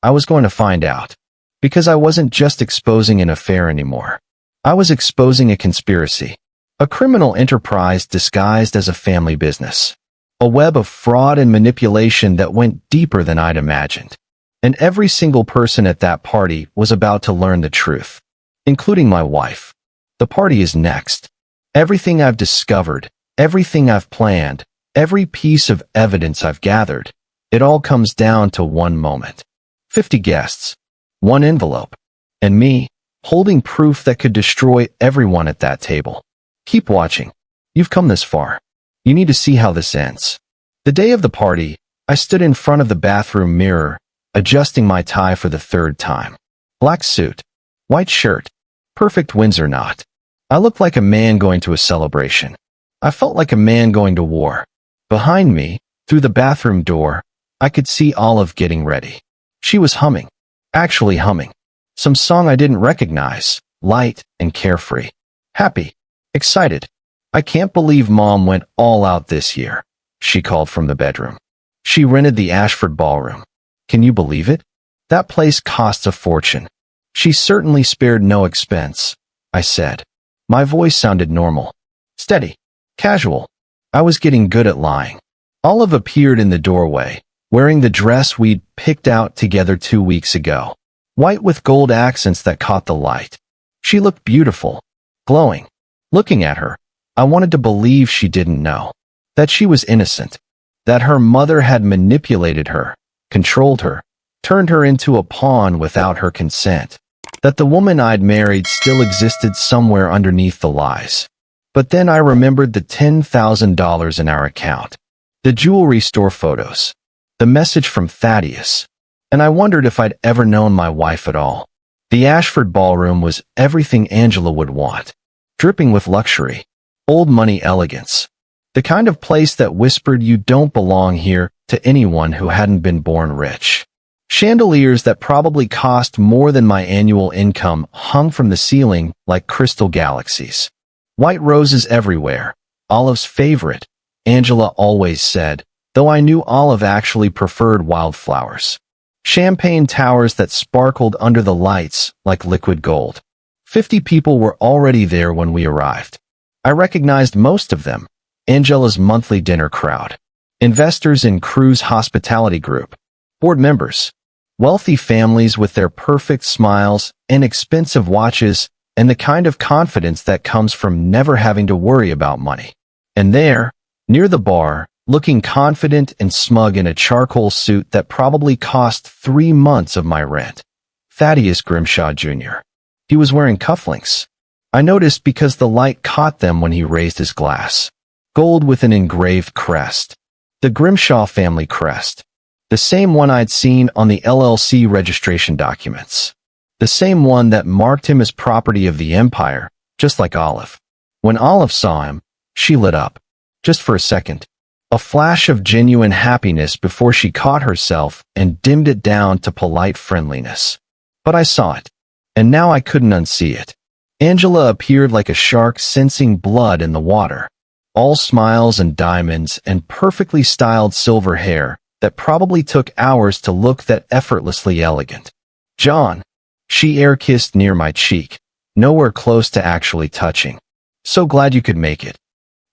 I was going to find out. Because I wasn't just exposing an affair anymore. I was exposing a conspiracy. A criminal enterprise disguised as a family business. A web of fraud and manipulation that went deeper than I'd imagined. And every single person at that party was about to learn the truth. Including my wife. The party is next. Everything I've discovered, everything I've planned, every piece of evidence I've gathered, it all comes down to one moment. 50 guests, one envelope, and me, holding proof that could destroy everyone at that table. Keep watching. You've come this far. You need to see how this ends. The day of the party, I stood in front of the bathroom mirror, adjusting my tie for the 3rd time. Black suit. White shirt. Perfect Windsor knot. I looked like a man going to a celebration. I felt like a man going to war. Behind me, through the bathroom door, I could see Olive getting ready. She was humming. Actually humming. Some song I didn't recognize. Light and carefree. Happy. Excited. I can't believe Mom went all out this year, she called from the bedroom. She rented the Ashford Ballroom. Can you believe it? That place costs a fortune. She certainly spared no expense, I said. My voice sounded normal. Steady. Casual. I was getting good at lying. Olive appeared in the doorway, wearing the dress we'd picked out together 2 weeks ago. White with gold accents that caught the light. She looked beautiful. Glowing. Looking at her, I wanted to believe she didn't know. That she was innocent. That her mother had manipulated her, controlled her, turned her into a pawn without her consent. That the woman I'd married still existed somewhere underneath the lies. But then I remembered the $10,000 in our account, the jewelry store photos, the message from Thaddeus, and I wondered if I'd ever known my wife at all. The Ashford Ballroom was everything Angela would want, dripping with luxury, old money elegance, the kind of place that whispered you don't belong here to anyone who hadn't been born rich. Chandeliers that probably cost more than my annual income hung from the ceiling like crystal galaxies. White roses everywhere, Olive's favorite, Angela always said, though I knew Olive actually preferred wildflowers. Champagne towers that sparkled under the lights like liquid gold. 50 people were already there when we arrived. I recognized most of them, Angela's monthly dinner crowd, investors in Kruz Hospitality Group, board members, wealthy families with their perfect smiles and expensive watches, and the kind of confidence that comes from never having to worry about money. And there, near the bar, looking confident and smug in a charcoal suit that probably cost 3 months of my rent, Thaddeus Grimshaw Jr. He was wearing cufflinks. I noticed because the light caught them when he raised his glass. Gold with an engraved crest. The Grimshaw family crest. The same one I'd seen on the LLC registration documents. The same one that marked him as property of the empire, just like Olive. When Olive saw him, she lit up. Just for a second. A flash of genuine happiness before she caught herself and dimmed it down to polite friendliness. But I saw it. And now I couldn't unsee it. Angela appeared like a shark sensing blood in the water. All smiles and diamonds and perfectly styled silver hair that probably took hours to look that effortlessly elegant. John. She air-kissed near my cheek, nowhere close to actually touching. So glad you could make it.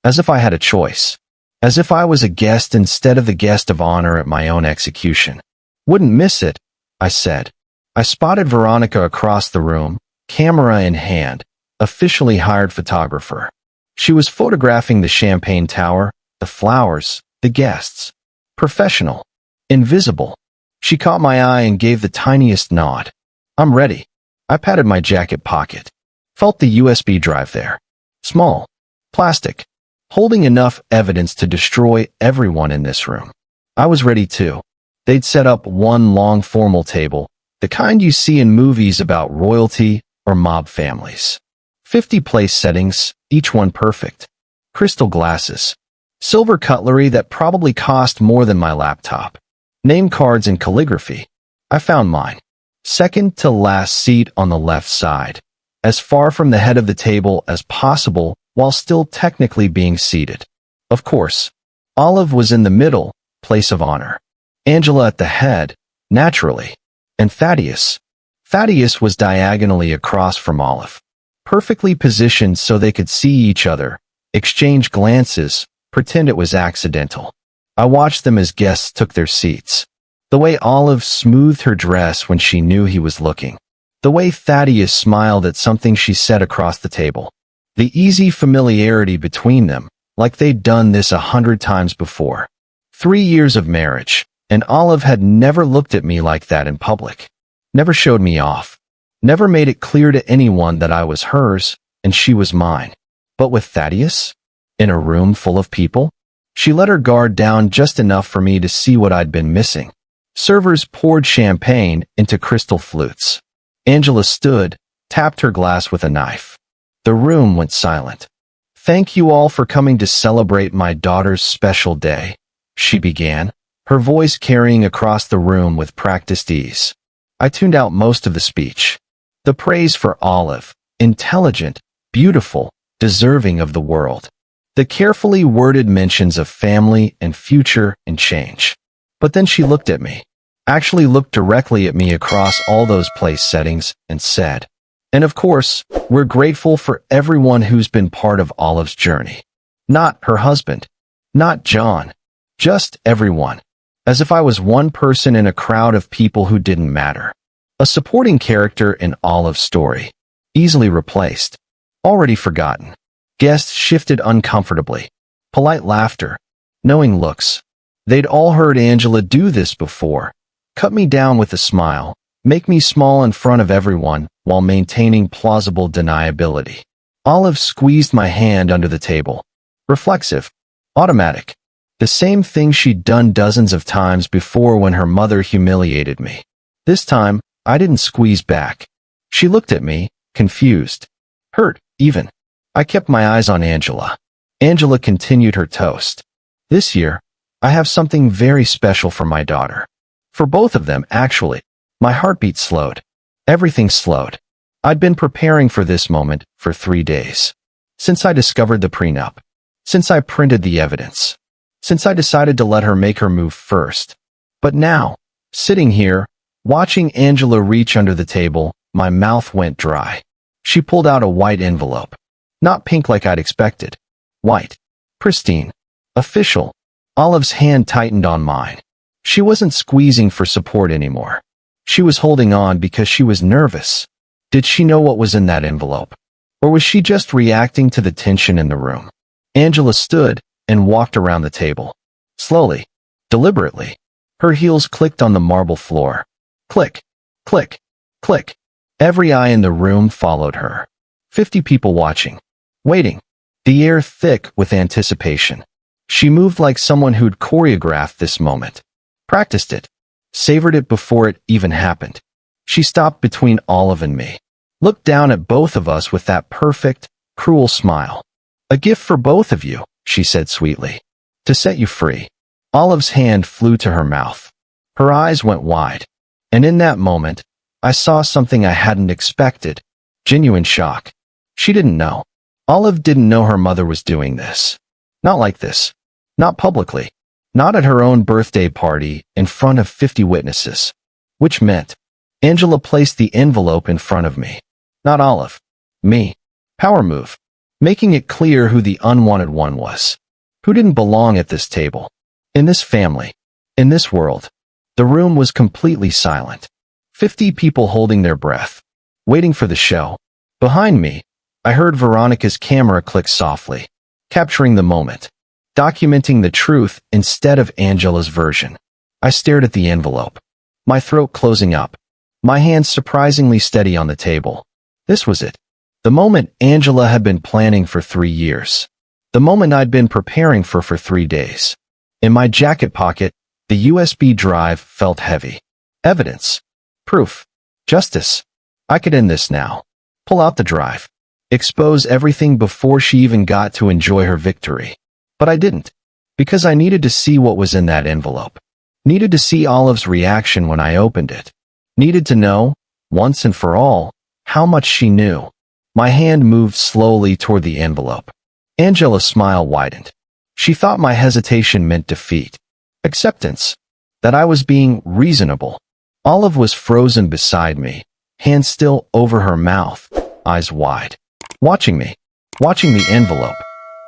As if I had a choice. As if I was a guest instead of the guest of honor at my own execution. Wouldn't miss it, I said. I spotted Veronica across the room, camera in hand, officially hired photographer. She was photographing the champagne tower, the flowers, the guests. Professional. Invisible. She caught my eye and gave the tiniest nod. I'm ready. I patted my jacket pocket. Felt the USB drive there. Small. Plastic. Holding enough evidence to destroy everyone in this room. I was ready too. They'd set up one long formal table, the kind you see in movies about royalty or mob families. 50 place settings, each one perfect. Crystal glasses. Silver cutlery that probably cost more than my laptop. Name cards and calligraphy. I found mine. Second to last seat on the left side. As far from the head of the table as possible while still technically being seated. Of course, Olive was in the middle, place of honor. Angela at the head, naturally. And Thaddeus. Thaddeus was diagonally across from Olive. Perfectly positioned so they could see each other, exchange glances, pretend it was accidental. I watched them as guests took their seats. The way Olive smoothed her dress when she knew he was looking. The way Thaddeus smiled at something she said across the table. The easy familiarity between them, like they'd done this 100 times before. 3 years of marriage, and Olive had never looked at me like that in public. Never showed me off. Never made it clear to anyone that I was hers, and she was mine. But with Thaddeus? In a room full of people? She let her guard down just enough for me to see what I'd been missing. Servers poured champagne into crystal flutes. Angela stood, tapped her glass with a knife. The room went silent. Thank you all for coming to celebrate my daughter's special day, she began, her voice carrying across the room with practiced ease. I tuned out most of the speech. The praise for Olive, intelligent, beautiful, deserving of the world. The carefully worded mentions of family and future and change. But then she looked at me, actually looked directly at me across all those place settings, and said, and of course, we're grateful for everyone who's been part of Olive's journey. Not her husband. Not John. Just everyone. As if I was one person in a crowd of people who didn't matter. A supporting character in Olive's story. Easily replaced. Already forgotten. Guests shifted uncomfortably. Polite laughter. Knowing looks. They'd all heard Angela do this before. Cut me down with a smile. Make me small in front of everyone while maintaining plausible deniability. Olive squeezed my hand under the table. Reflexive. Automatic. The same thing she'd done dozens of times before when her mother humiliated me. This time, I didn't squeeze back. She looked at me, confused. Hurt, even. I kept my eyes on Angela. Angela continued her toast. This year, I have something very special for my daughter. For both of them, actually. My heartbeat slowed. Everything slowed. I'd been preparing for this moment for 3 days. Since I discovered the prenup. Since I printed the evidence. Since I decided to let her make her move first. But now, sitting here, watching Angela reach under the table, my mouth went dry. She pulled out a white envelope. Not pink like I'd expected. White. Pristine. Official. Olive's hand tightened on mine. She wasn't squeezing for support anymore. She was holding on because she was nervous. Did she know what was in that envelope? Or was she just reacting to the tension in the room? Angela stood and walked around the table. Slowly. Deliberately. Her heels clicked on the marble floor. Click. Click. Click. Every eye in the room followed her. 50 people watching. Waiting. The air thick with anticipation. She moved like someone who'd choreographed this moment. Practiced it. Savored it before it even happened. She stopped between Olive and me. Looked down at both of us with that perfect, cruel smile. A gift for both of you, she said sweetly. To set you free. Olive's hand flew to her mouth. Her eyes went wide. And in that moment, I saw something I hadn't expected. Genuine shock. She didn't know. Olive didn't know her mother was doing this. Not like this. Not publicly. Not at her own birthday party in front of 50 witnesses. Which meant, Angela placed the envelope in front of me. Not Olive. Me. Power move. Making it clear who the unwanted one was. Who didn't belong at this table. In this family. In this world. The room was completely silent. 50 people holding their breath. Waiting for the show. Behind me, I heard Veronica's camera click softly. Capturing the moment. Documenting the truth instead of Angela's version. I stared at the envelope. My throat closing up. My hands surprisingly steady on the table. This was it. The moment Angela had been planning for 3 years. The moment I'd been preparing for 3 days. In my jacket pocket, the USB drive felt heavy. Evidence. Proof. Justice. I could end this now. Pull out the drive. Expose everything before she even got to enjoy her victory. But I didn't. Because I needed to see what was in that envelope. Needed to see Olive's reaction when I opened it. Needed to know, once and for all, how much she knew. My hand moved slowly toward the envelope. Angela's smile widened. She thought my hesitation meant defeat. Acceptance. That I was being reasonable. Olive was frozen beside me, hand still over her mouth, eyes wide. Watching me. Watching the envelope.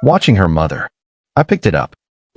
Watching her mother. I picked it up.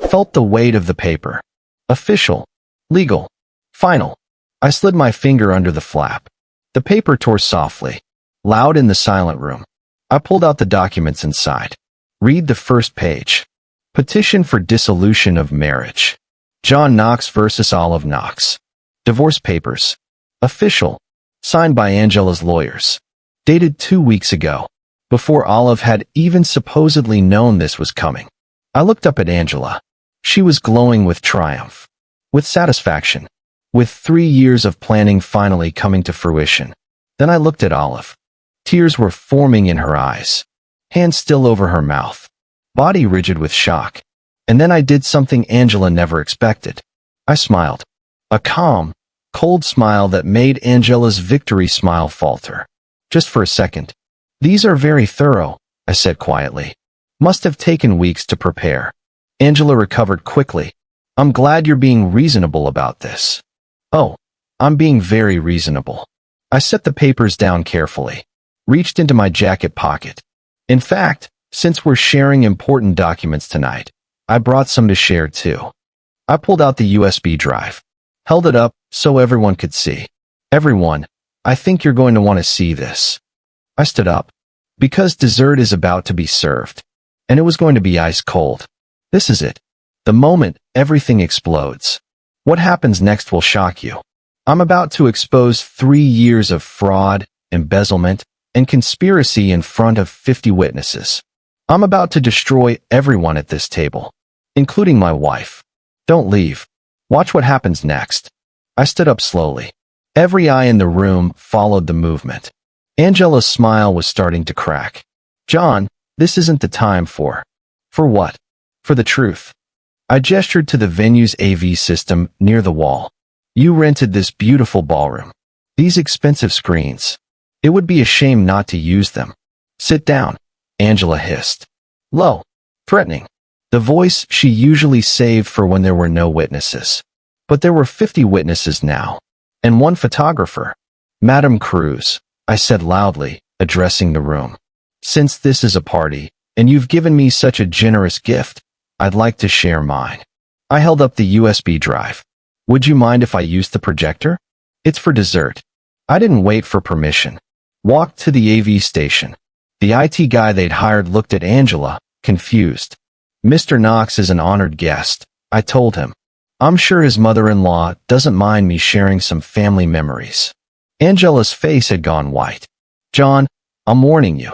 Felt the weight of the paper. Official. Legal. Final. I slid my finger under the flap. The paper tore softly. Loud in the silent room. I pulled out the documents inside. Read the first page. Petition for dissolution of marriage. John Knox versus Olive Knox. Divorce papers. Official. Signed by Angela's lawyers. Dated 2 weeks ago. Before Olive had even supposedly known this was coming. I looked up at Angela. She was glowing with triumph. With satisfaction. With 3 years of planning finally coming to fruition. Then I looked at Olive. Tears were forming in her eyes. Hand still over her mouth. Body rigid with shock. And then I did something Angela never expected. I smiled. A calm, cold smile that made Angela's victory smile falter. Just for a second. These are very thorough, I said quietly. Must have taken weeks to prepare. Angela recovered quickly. I'm glad you're being reasonable about this. Oh, I'm being very reasonable. I set the papers down carefully. Reached into my jacket pocket. In fact, since we're sharing important documents tonight, I brought some to share too. I pulled out the USB drive. Held it up so everyone could see. Everyone, I think you're going to want to see this. I stood up. Because dessert is about to be served. And it was going to be ice cold. This is it. The moment everything explodes. What happens next will shock you. I'm about to expose 3 years of fraud, embezzlement, and conspiracy in front of 50 witnesses. I'm about to destroy everyone at this table, including my wife. Don't leave. Watch what happens next. I stood up slowly. Every eye in the room followed the movement. Angela's smile was starting to crack. John, this isn't the time for what? For the truth. I gestured to the venue's AV system near the wall. You rented this beautiful ballroom. These expensive screens. It would be a shame not to use them. Sit down, Angela hissed. Low, threatening. The voice she usually saved for when there were no witnesses. But there were 50 witnesses now. And one photographer. Madam Kruz, I said loudly, addressing the room. Since this is a party, and you've given me such a generous gift, I'd like to share mine. I held up the USB drive. Would you mind if I used the projector? It's for dessert. I didn't wait for permission. Walked to the AV station. The IT guy they'd hired looked at Angela, confused. Mr. Knox is an honored guest, I told him. I'm sure his mother-in-law doesn't mind me sharing some family memories. Angela's face had gone white. John, I'm warning you.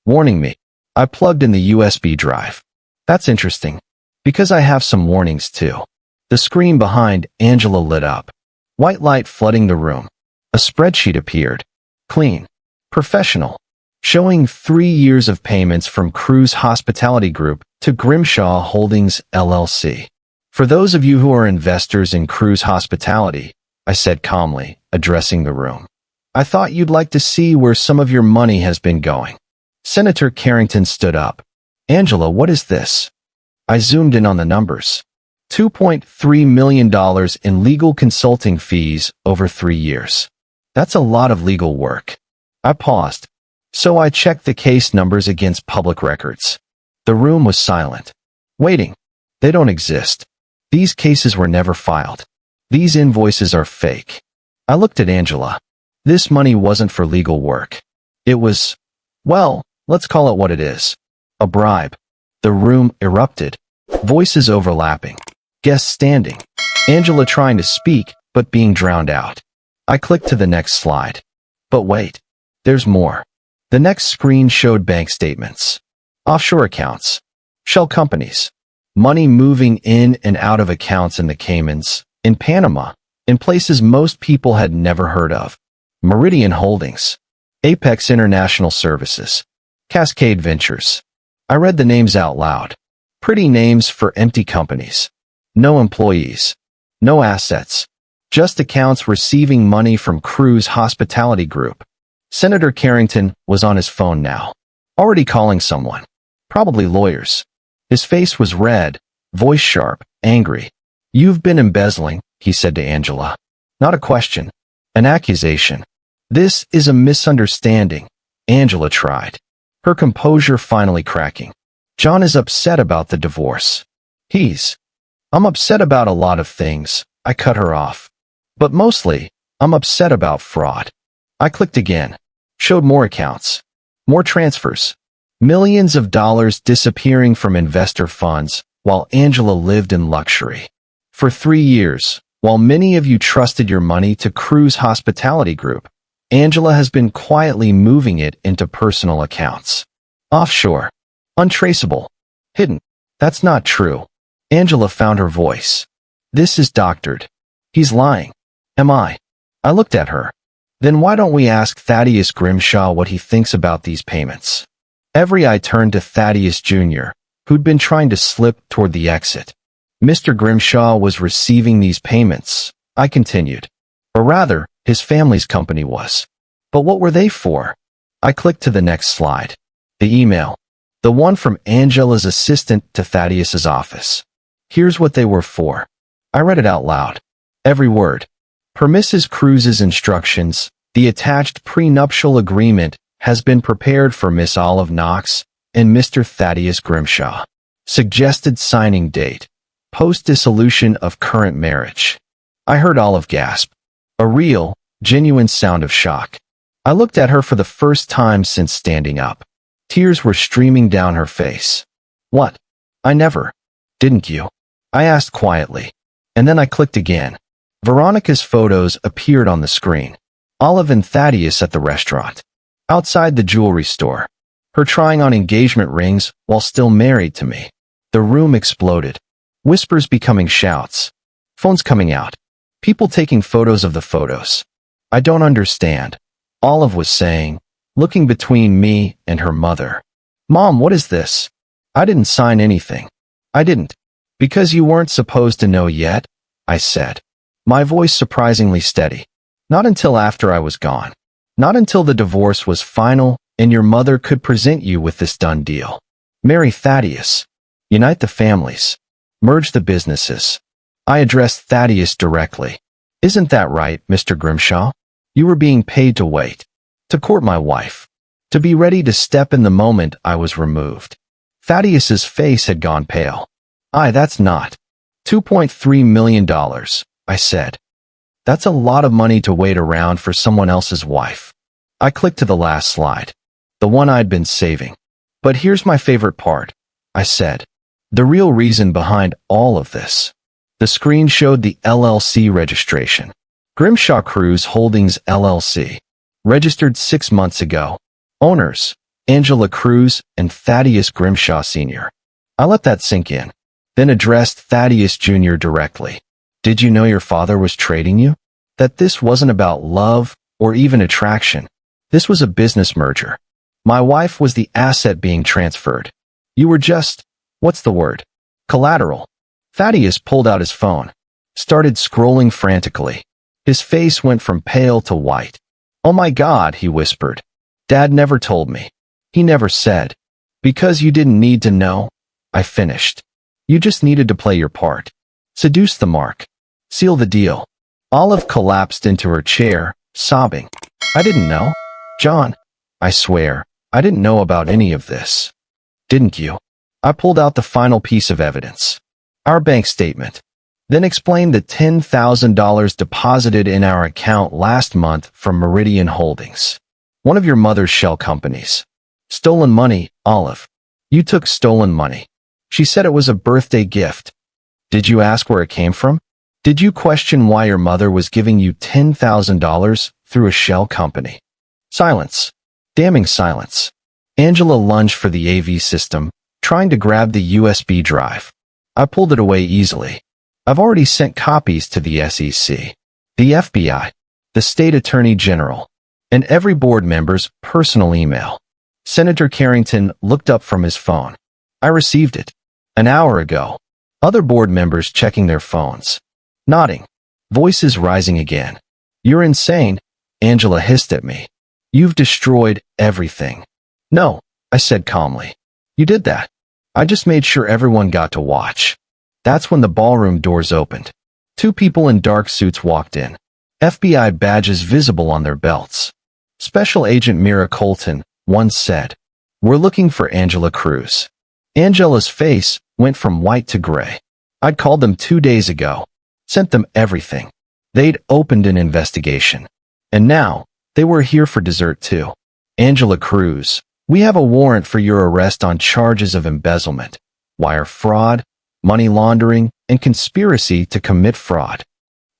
Warning me. I plugged in the USB drive. That's interesting, because I have some warnings too. The screen behind Angela lit up. White light flooding the room. A spreadsheet appeared. Clean. Professional. Showing 3 years of payments from Kruz Hospitality Group to Grimshaw Holdings, LLC. For those of you who are investors in Kruz Hospitality, I said calmly, addressing the room. I thought you'd like to see where some of your money has been going. Senator Carrington stood up. Angela, what is this? I zoomed in on the numbers. $2.3 million in legal consulting fees over 3 years. That's a lot of legal work. I paused. So I checked the case numbers against public records. The room was silent. Waiting. They don't exist. These cases were never filed. These invoices are fake. I looked at Angela. This money wasn't for legal work. It was, well, let's call it what it is. A bribe. The room erupted. Voices overlapping. Guests standing. Angela trying to speak, but being drowned out. I clicked to the next slide. But wait. There's more. The next screen showed bank statements. Offshore accounts. Shell companies. Money moving in and out of accounts in the Caymans, in Panama, in places most people had never heard of. Meridian Holdings. Apex International Services. Cascade Ventures. I read the names out loud. Pretty names for empty companies. No employees. No assets. Just accounts receiving money from Kruz Hospitality Group. Senator Carrington was on his phone now. Already calling someone. Probably lawyers. His face was red, voice sharp, angry. You've been embezzling, he said to Angela. Not a question. An accusation. This is a misunderstanding, Angela tried. Her composure finally cracking. John is upset about the divorce. I'm upset about a lot of things, I cut her off. But mostly, I'm upset about fraud. I clicked again. Showed more accounts. More transfers. Millions of dollars disappearing from investor funds while Angela lived in luxury. For 3 years, while many of you trusted your money to Kruz Hospitality Group, Angela has been quietly moving it into personal accounts. Offshore. Untraceable. Hidden. That's not true. Angela found her voice. This is doctored. He's lying. Am I? I looked at her. Then why don't we ask Thaddeus Grimshaw what he thinks about these payments? Every eye turned to Thaddeus Jr., who'd been trying to slip toward the exit. Mr. Grimshaw was receiving these payments, I continued. Or rather, his family's company was. But what were they for? I clicked to the next slide. The email. The one from Angela's assistant to Thaddeus's office. Here's what they were for. I read it out loud. Every word. Per Mrs. Kruz's instructions, the attached prenuptial agreement has been prepared for Miss Olive Knox and Mr. Thaddeus Grimshaw. Suggested signing date. Post-dissolution of current marriage. I heard Olive gasp. A real, genuine sound of shock. I looked at her for the first time since standing up. Tears were streaming down her face. What? I never. Didn't you? I asked quietly. And then I clicked again. Veronica's photos appeared on the screen. Olive and Thaddeus at the restaurant. Outside the jewelry store. Her trying on engagement rings while still married to me. The room exploded. Whispers becoming shouts. Phones coming out. People taking photos of the photos. I don't understand. Olive was saying, looking between me and her mother. Mom, what is this? I didn't sign anything. I didn't. Because you weren't supposed to know yet, I said. My voice surprisingly steady. Not until after I was gone. Not until the divorce was final and your mother could present you with this done deal. Marry Thaddeus. Unite the families. Merge the businesses. I addressed Thaddeus directly. Isn't that right, Mr. Grimshaw? You were being paid to wait. To court my wife. To be ready to step in the moment I was removed. Thaddeus's face had gone pale. That's not. $2.3 million, I said. That's a lot of money to wait around for someone else's wife. I clicked to the last slide. The one I'd been saving. But here's my favorite part, I said. The real reason behind all of this. The screen showed the LLC registration. Grimshaw Kruz Holdings LLC. Registered 6 months ago. Owners, Angela Kruz and Thaddeus Grimshaw Sr. I let that sink in. Then addressed Thaddeus Jr. directly. Did you know your father was trading you? That this wasn't about love or even attraction. This was a business merger. My wife was the asset being transferred. You were just, what's the word? Collateral. Thaddeus pulled out his phone. Started scrolling frantically. His face went from pale to white. Oh my God, he whispered. Dad never told me. He never said. Because you didn't need to know, I finished. You just needed to play your part. Seduce the mark. Seal the deal. Olive collapsed into her chair, sobbing. I didn't know. John, I swear, I didn't know about any of this. Didn't you? I pulled out the final piece of evidence. Our bank statement. Then explained the $10,000 deposited in our account last month from Meridian Holdings. One of your mother's shell companies. Stolen money, Olive. You took stolen money. She said it was a birthday gift. Did you ask where it came from? Did you question why your mother was giving you $10,000 through a shell company? Silence. Damning silence. Angela lunged for the AV system, trying to grab the USB drive. I pulled it away easily. I've already sent copies to the SEC, the FBI, the State Attorney General, and every board member's personal email. Senator Carrington looked up from his phone. I received it. An hour ago. Other board members checking their phones. Nodding. Voices rising again. You're insane, Angela hissed at me. You've destroyed everything. No, I said calmly. You did that. I just made sure everyone got to watch. That's when the ballroom doors opened. 2 people in dark suits walked in. FBI badges visible on their belts. Special Agent Mira Colton once said, "We're looking for Angela Kruz." Angela's face went from white to gray. I'd called them 2 days ago. Sent them everything. They'd opened an investigation. And now, they were here for dessert too. Angela Kruz, we have a warrant for your arrest on charges of embezzlement, wire fraud, money laundering, and conspiracy to commit fraud.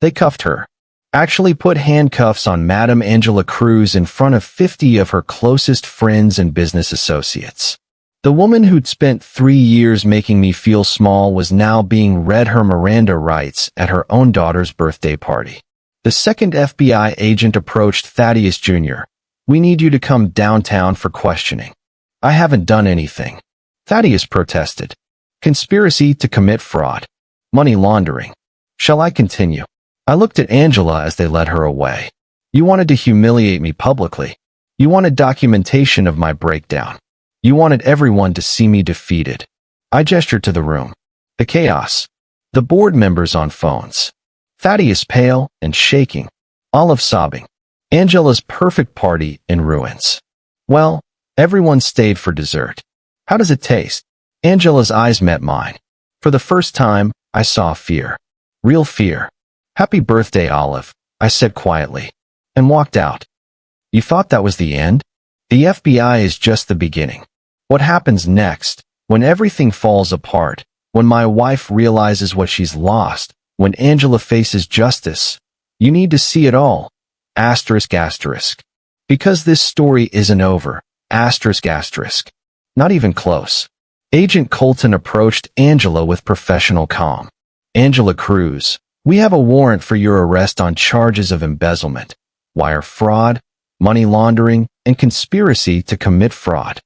They cuffed her. Actually put handcuffs on Madam Angela Kruz in front of 50 of her closest friends and business associates. The woman who'd spent 3 years making me feel small was now being read her Miranda rights at her own daughter's birthday party. The second FBI agent approached Thaddeus Jr. We need you to come downtown for questioning. I haven't done anything. Thaddeus protested. Conspiracy to commit fraud. Money laundering. Shall I continue? I looked at Angela as they led her away. You wanted to humiliate me publicly. You wanted documentation of my breakdown. You wanted everyone to see me defeated. I gestured to the room. The chaos. The board members on phones. Thaddeus pale and shaking. Olive sobbing. Angela's perfect party in ruins. Well, everyone stayed for dessert. How does it taste? Angela's eyes met mine. For the first time, I saw fear. Real fear. Happy birthday, Olive, I said quietly, and walked out. You thought that was the end? The FBI is just the beginning. What happens next, when everything falls apart, when my wife realizes what she's lost, when Angela faces justice? You need to see it all. Asterisk, asterisk. Because this story isn't over. Asterisk asterisk. Not even close. Agent Colton approached Angela with professional calm. Angela Kruz, we have a warrant for your arrest on charges of embezzlement, wire fraud, money laundering, and conspiracy to commit fraud.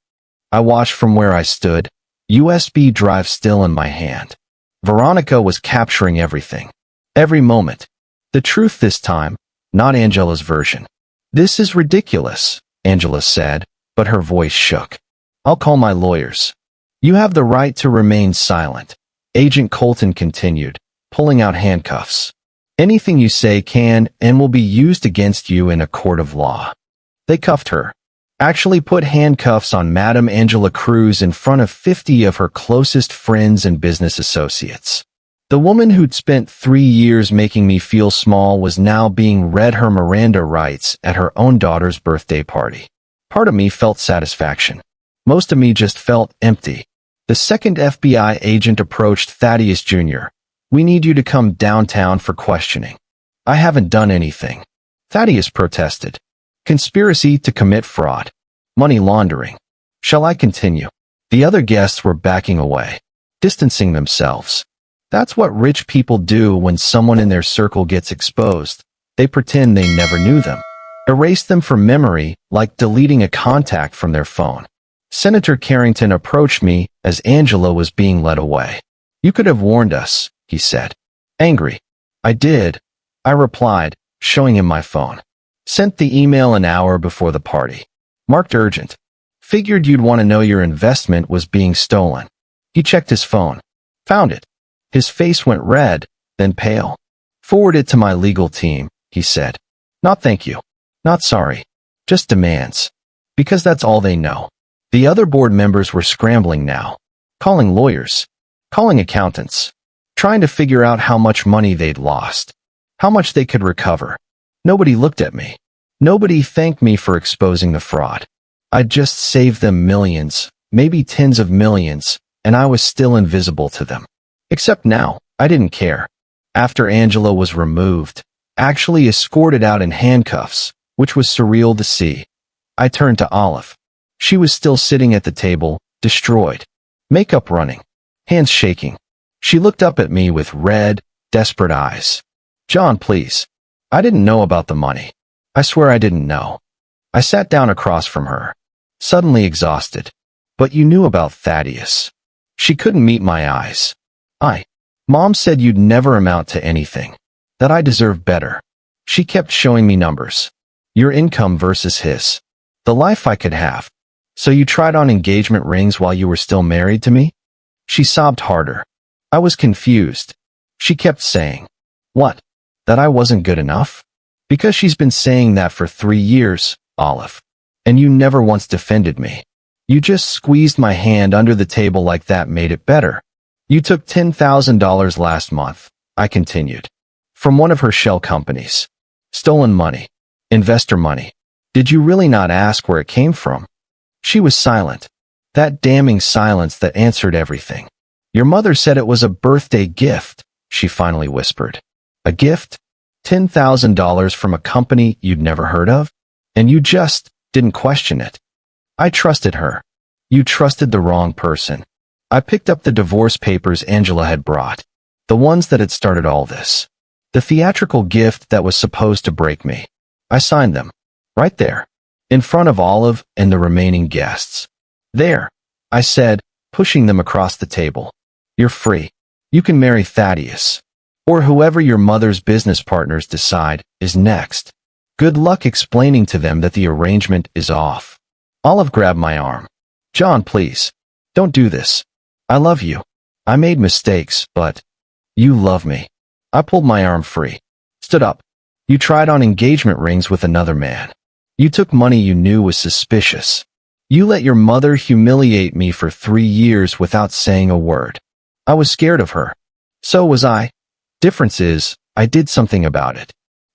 I watched from where I stood, USB drive still in my hand. Veronica was capturing everything. Every moment. The truth this time, not Angela's version. This is ridiculous, Angela said, but her voice shook. I'll call my lawyers. You have the right to remain silent. Agent Colton continued, pulling out handcuffs. Anything you say can and will be used against you in a court of law. They cuffed her. Actually put handcuffs on Madam Angela Kruz in front of 50 of her closest friends and business associates. The woman who'd spent 3 years making me feel small was now being read her Miranda rights at her own daughter's birthday party. Part of me felt satisfaction. Most of me just felt empty. The second FBI agent approached Thaddeus Jr. We need you to come downtown for questioning. I haven't done anything. Thaddeus protested. Conspiracy to commit fraud. Money laundering. Shall I continue? The other guests were backing away, distancing themselves. That's what rich people do when someone in their circle gets exposed. They pretend they never knew them. Erase them from memory like deleting a contact from their phone. Senator Carrington approached me as Angela was being led away. You could have warned us, he said. Angry. I did. I replied, showing him my phone. Sent the email an hour before the party. Marked urgent. Figured you'd want to know your investment was being stolen. He checked his phone. Found it. His face went red, then pale. Forward it to my legal team, he said. Not thank you. Not sorry. Just demands. Because that's all they know. The other board members were scrambling now. Calling lawyers. Calling accountants. Trying to figure out how much money they'd lost. How much they could recover. Nobody looked at me. Nobody thanked me for exposing the fraud. I'd just saved them millions, maybe tens of millions, and I was still invisible to them. Except now, I didn't care. After Angela was removed, actually escorted out in handcuffs, which was surreal to see, I turned to Olive. She was still sitting at the table, destroyed. Makeup running. Hands shaking. She looked up at me with red, desperate eyes. John, please. I didn't know about the money. I swear I didn't know. I sat down across from her, suddenly exhausted. But you knew about Thaddeus. She couldn't meet my eyes. Mom said you'd never amount to anything. That I deserved better. She kept showing me numbers. Your income versus his. The life I could have. So you tried on engagement rings while you were still married to me? She sobbed harder. I was confused. She kept saying, what? That I wasn't good enough? Because she's been saying that for 3 years, Olive. And you never once defended me. You just squeezed my hand under the table like that made it better. You took $10,000 last month, I continued. From one of her shell companies. Stolen money. Investor money. Did you really not ask where it came from? She was silent. That damning silence that answered everything. Your mother said it was a birthday gift, she finally whispered. A gift? $10,000 from a company you'd never heard of? And you just didn't question it. I trusted her. You trusted the wrong person. I picked up the divorce papers Angela had brought. The ones that had started all this. The theatrical gift that was supposed to break me. I signed them. Right there. In front of Olive and the remaining guests. There, I said, pushing them across the table. You're free. You can marry Thaddeus. Or whoever your mother's business partners decide is next. Good luck explaining to them that the arrangement is off. Olive grabbed my arm. John, please. Don't do this. I love you. I made mistakes, but you love me. I pulled my arm free. Stood up. You tried on engagement rings with another man. You took money you knew was suspicious. You let your mother humiliate me for 3 years without saying a word. I was scared of her. So was I. Difference is, I did something about it.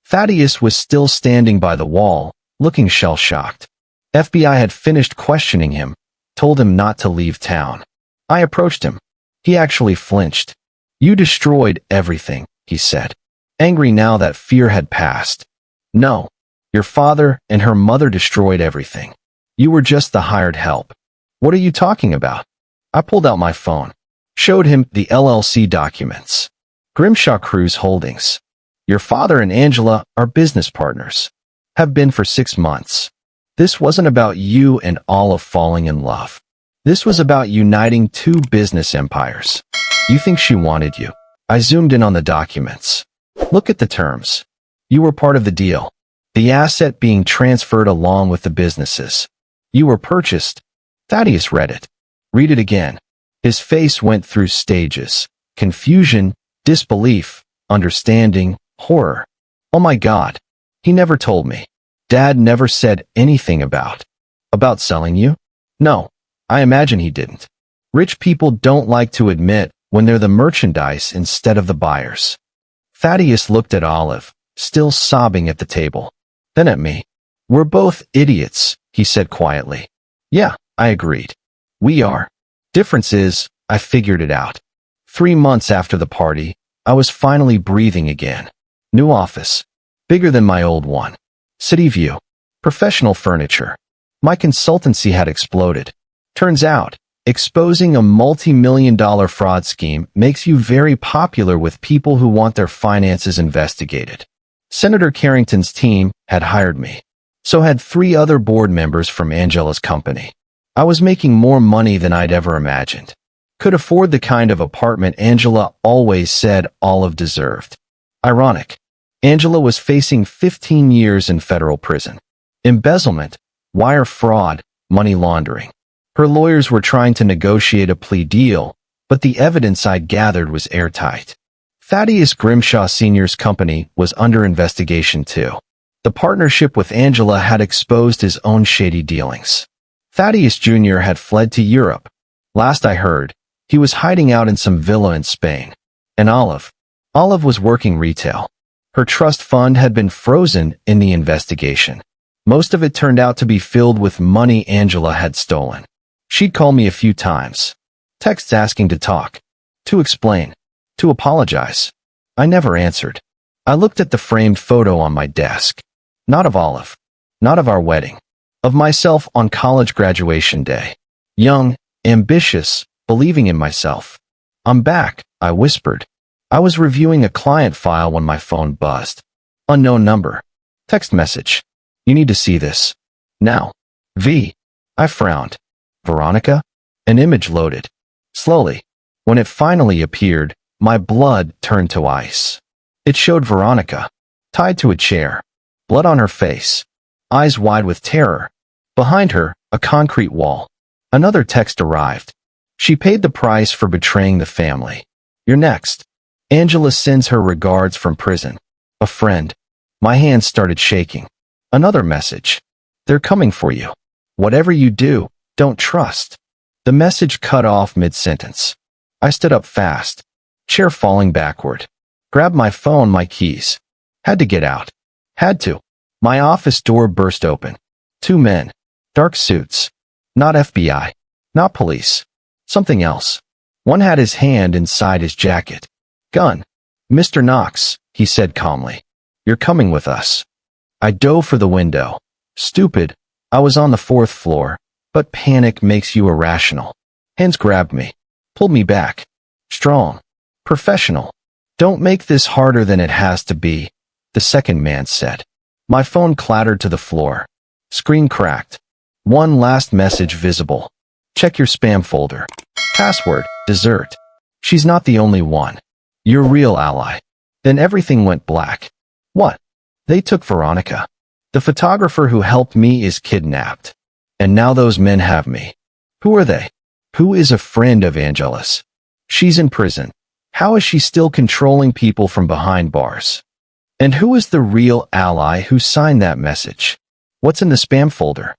Thaddeus was still standing by the wall, looking shell-shocked. FBI had finished questioning him, told him not to leave town. I approached him. He actually flinched. You destroyed everything, he said. Angry now that fear had passed. No. Your father and her mother destroyed everything. You were just the hired help. What are you talking about? I pulled out my phone, showed him the LLC documents. Grimshaw Cruz Holdings. Your father and Angela are business partners. Have been for 6 months. This wasn't about you and Olive falling in love. This was about uniting two business empires. You think she wanted you? I zoomed in on the documents. Look at the terms. You were part of the deal. The asset being transferred along with the businesses. You were purchased. Thaddeus read it. Read it again. His face went through stages. Confusion, disbelief, understanding, horror. Oh my God. He never told me. Dad never said anything about selling you? No, I imagine he didn't. Rich people don't like to admit when they're the merchandise instead of the buyers. Thaddeus looked at Olive, still sobbing at the table. Then at me. We're both idiots, he said quietly. Yeah, I agreed. We are. Difference is, I figured it out. 3 months after the party, I was finally breathing again. New office. Bigger than my old one. City view. Professional furniture. My consultancy had exploded. Turns out, exposing a multi-million-dollar fraud scheme makes you very popular with people who want their finances investigated. Senator Carrington's team had hired me. So had 3 other board members from Angela's company. I was making more money than I'd ever imagined. Could afford the kind of apartment Angela always said Olive deserved. Ironic. Angela was facing 15 years in federal prison. Embezzlement, wire fraud, money laundering. Her lawyers were trying to negotiate a plea deal, but the evidence I'd gathered was airtight. Thaddeus Grimshaw Sr.'s company was under investigation too. The partnership with Angela had exposed his own shady dealings. Thaddeus Jr. had fled to Europe. Last I heard, he was hiding out in some villa in Spain. And Olive was working retail. Her trust fund had been frozen in the investigation. Most of it turned out to be filled with money Angela had stolen. She'd call me a few times. Texts asking to talk. To explain. To apologize. I never answered. I looked at the framed photo on my desk. Not of Olive. Not of our wedding. Of myself on college graduation day. Young, ambitious, believing in myself. I'm back, I whispered. I was reviewing a client file when my phone buzzed. Unknown number. Text message. You need to see this. Now. V. I frowned. Veronica? An image loaded. Slowly. When it finally appeared, my blood turned to ice. It showed Veronica, tied to a chair, blood on her face, eyes wide with terror. Behind her, a concrete wall. Another text arrived. She paid the price for betraying the family. You're next. Angela sends her regards from prison. A friend. My hands started shaking. Another message. They're coming for you. Whatever you do, don't trust. The message cut off mid-sentence. I stood up fast. Chair falling backward. Grabbed my phone, my keys. Had to get out. Had to. My office door burst open. 2 men. Dark suits. Not FBI. Not police. Something else. One had his hand inside his jacket. Gun. Mr. Knox, he said calmly. You're coming with us. I dove for the window. Stupid. I was on the 4th floor, but panic makes you irrational. Hands grabbed me. Pulled me back. Strong. Professional. Don't make this harder than it has to be, the second man said. My phone clattered to the floor. Screen cracked. One last message visible. Check your spam folder. Password, dessert. She's not the only one. Your real ally. Then everything went black. What? They took Veronica. The photographer who helped me is kidnapped. And now those men have me. Who are they? Who is a friend of Angela's? She's in prison. How is she still controlling people from behind bars? And who is the real ally who signed that message? What's in the spam folder?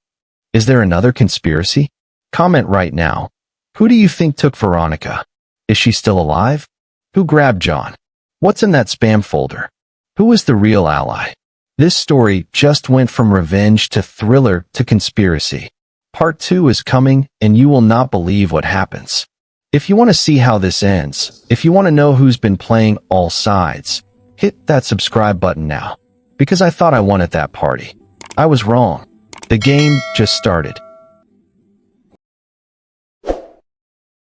Is there another conspiracy? Comment right now. Who do you think took Veronica? Is she still alive? Who grabbed John? What's in that spam folder? Who is the real ally? This story just went from revenge to thriller to conspiracy. Part 2 is coming, and you will not believe what happens. If you want to see how this ends, if you want to know who's been playing all sides, hit that subscribe button now. Because I thought I won at that party. I was wrong. The game just started.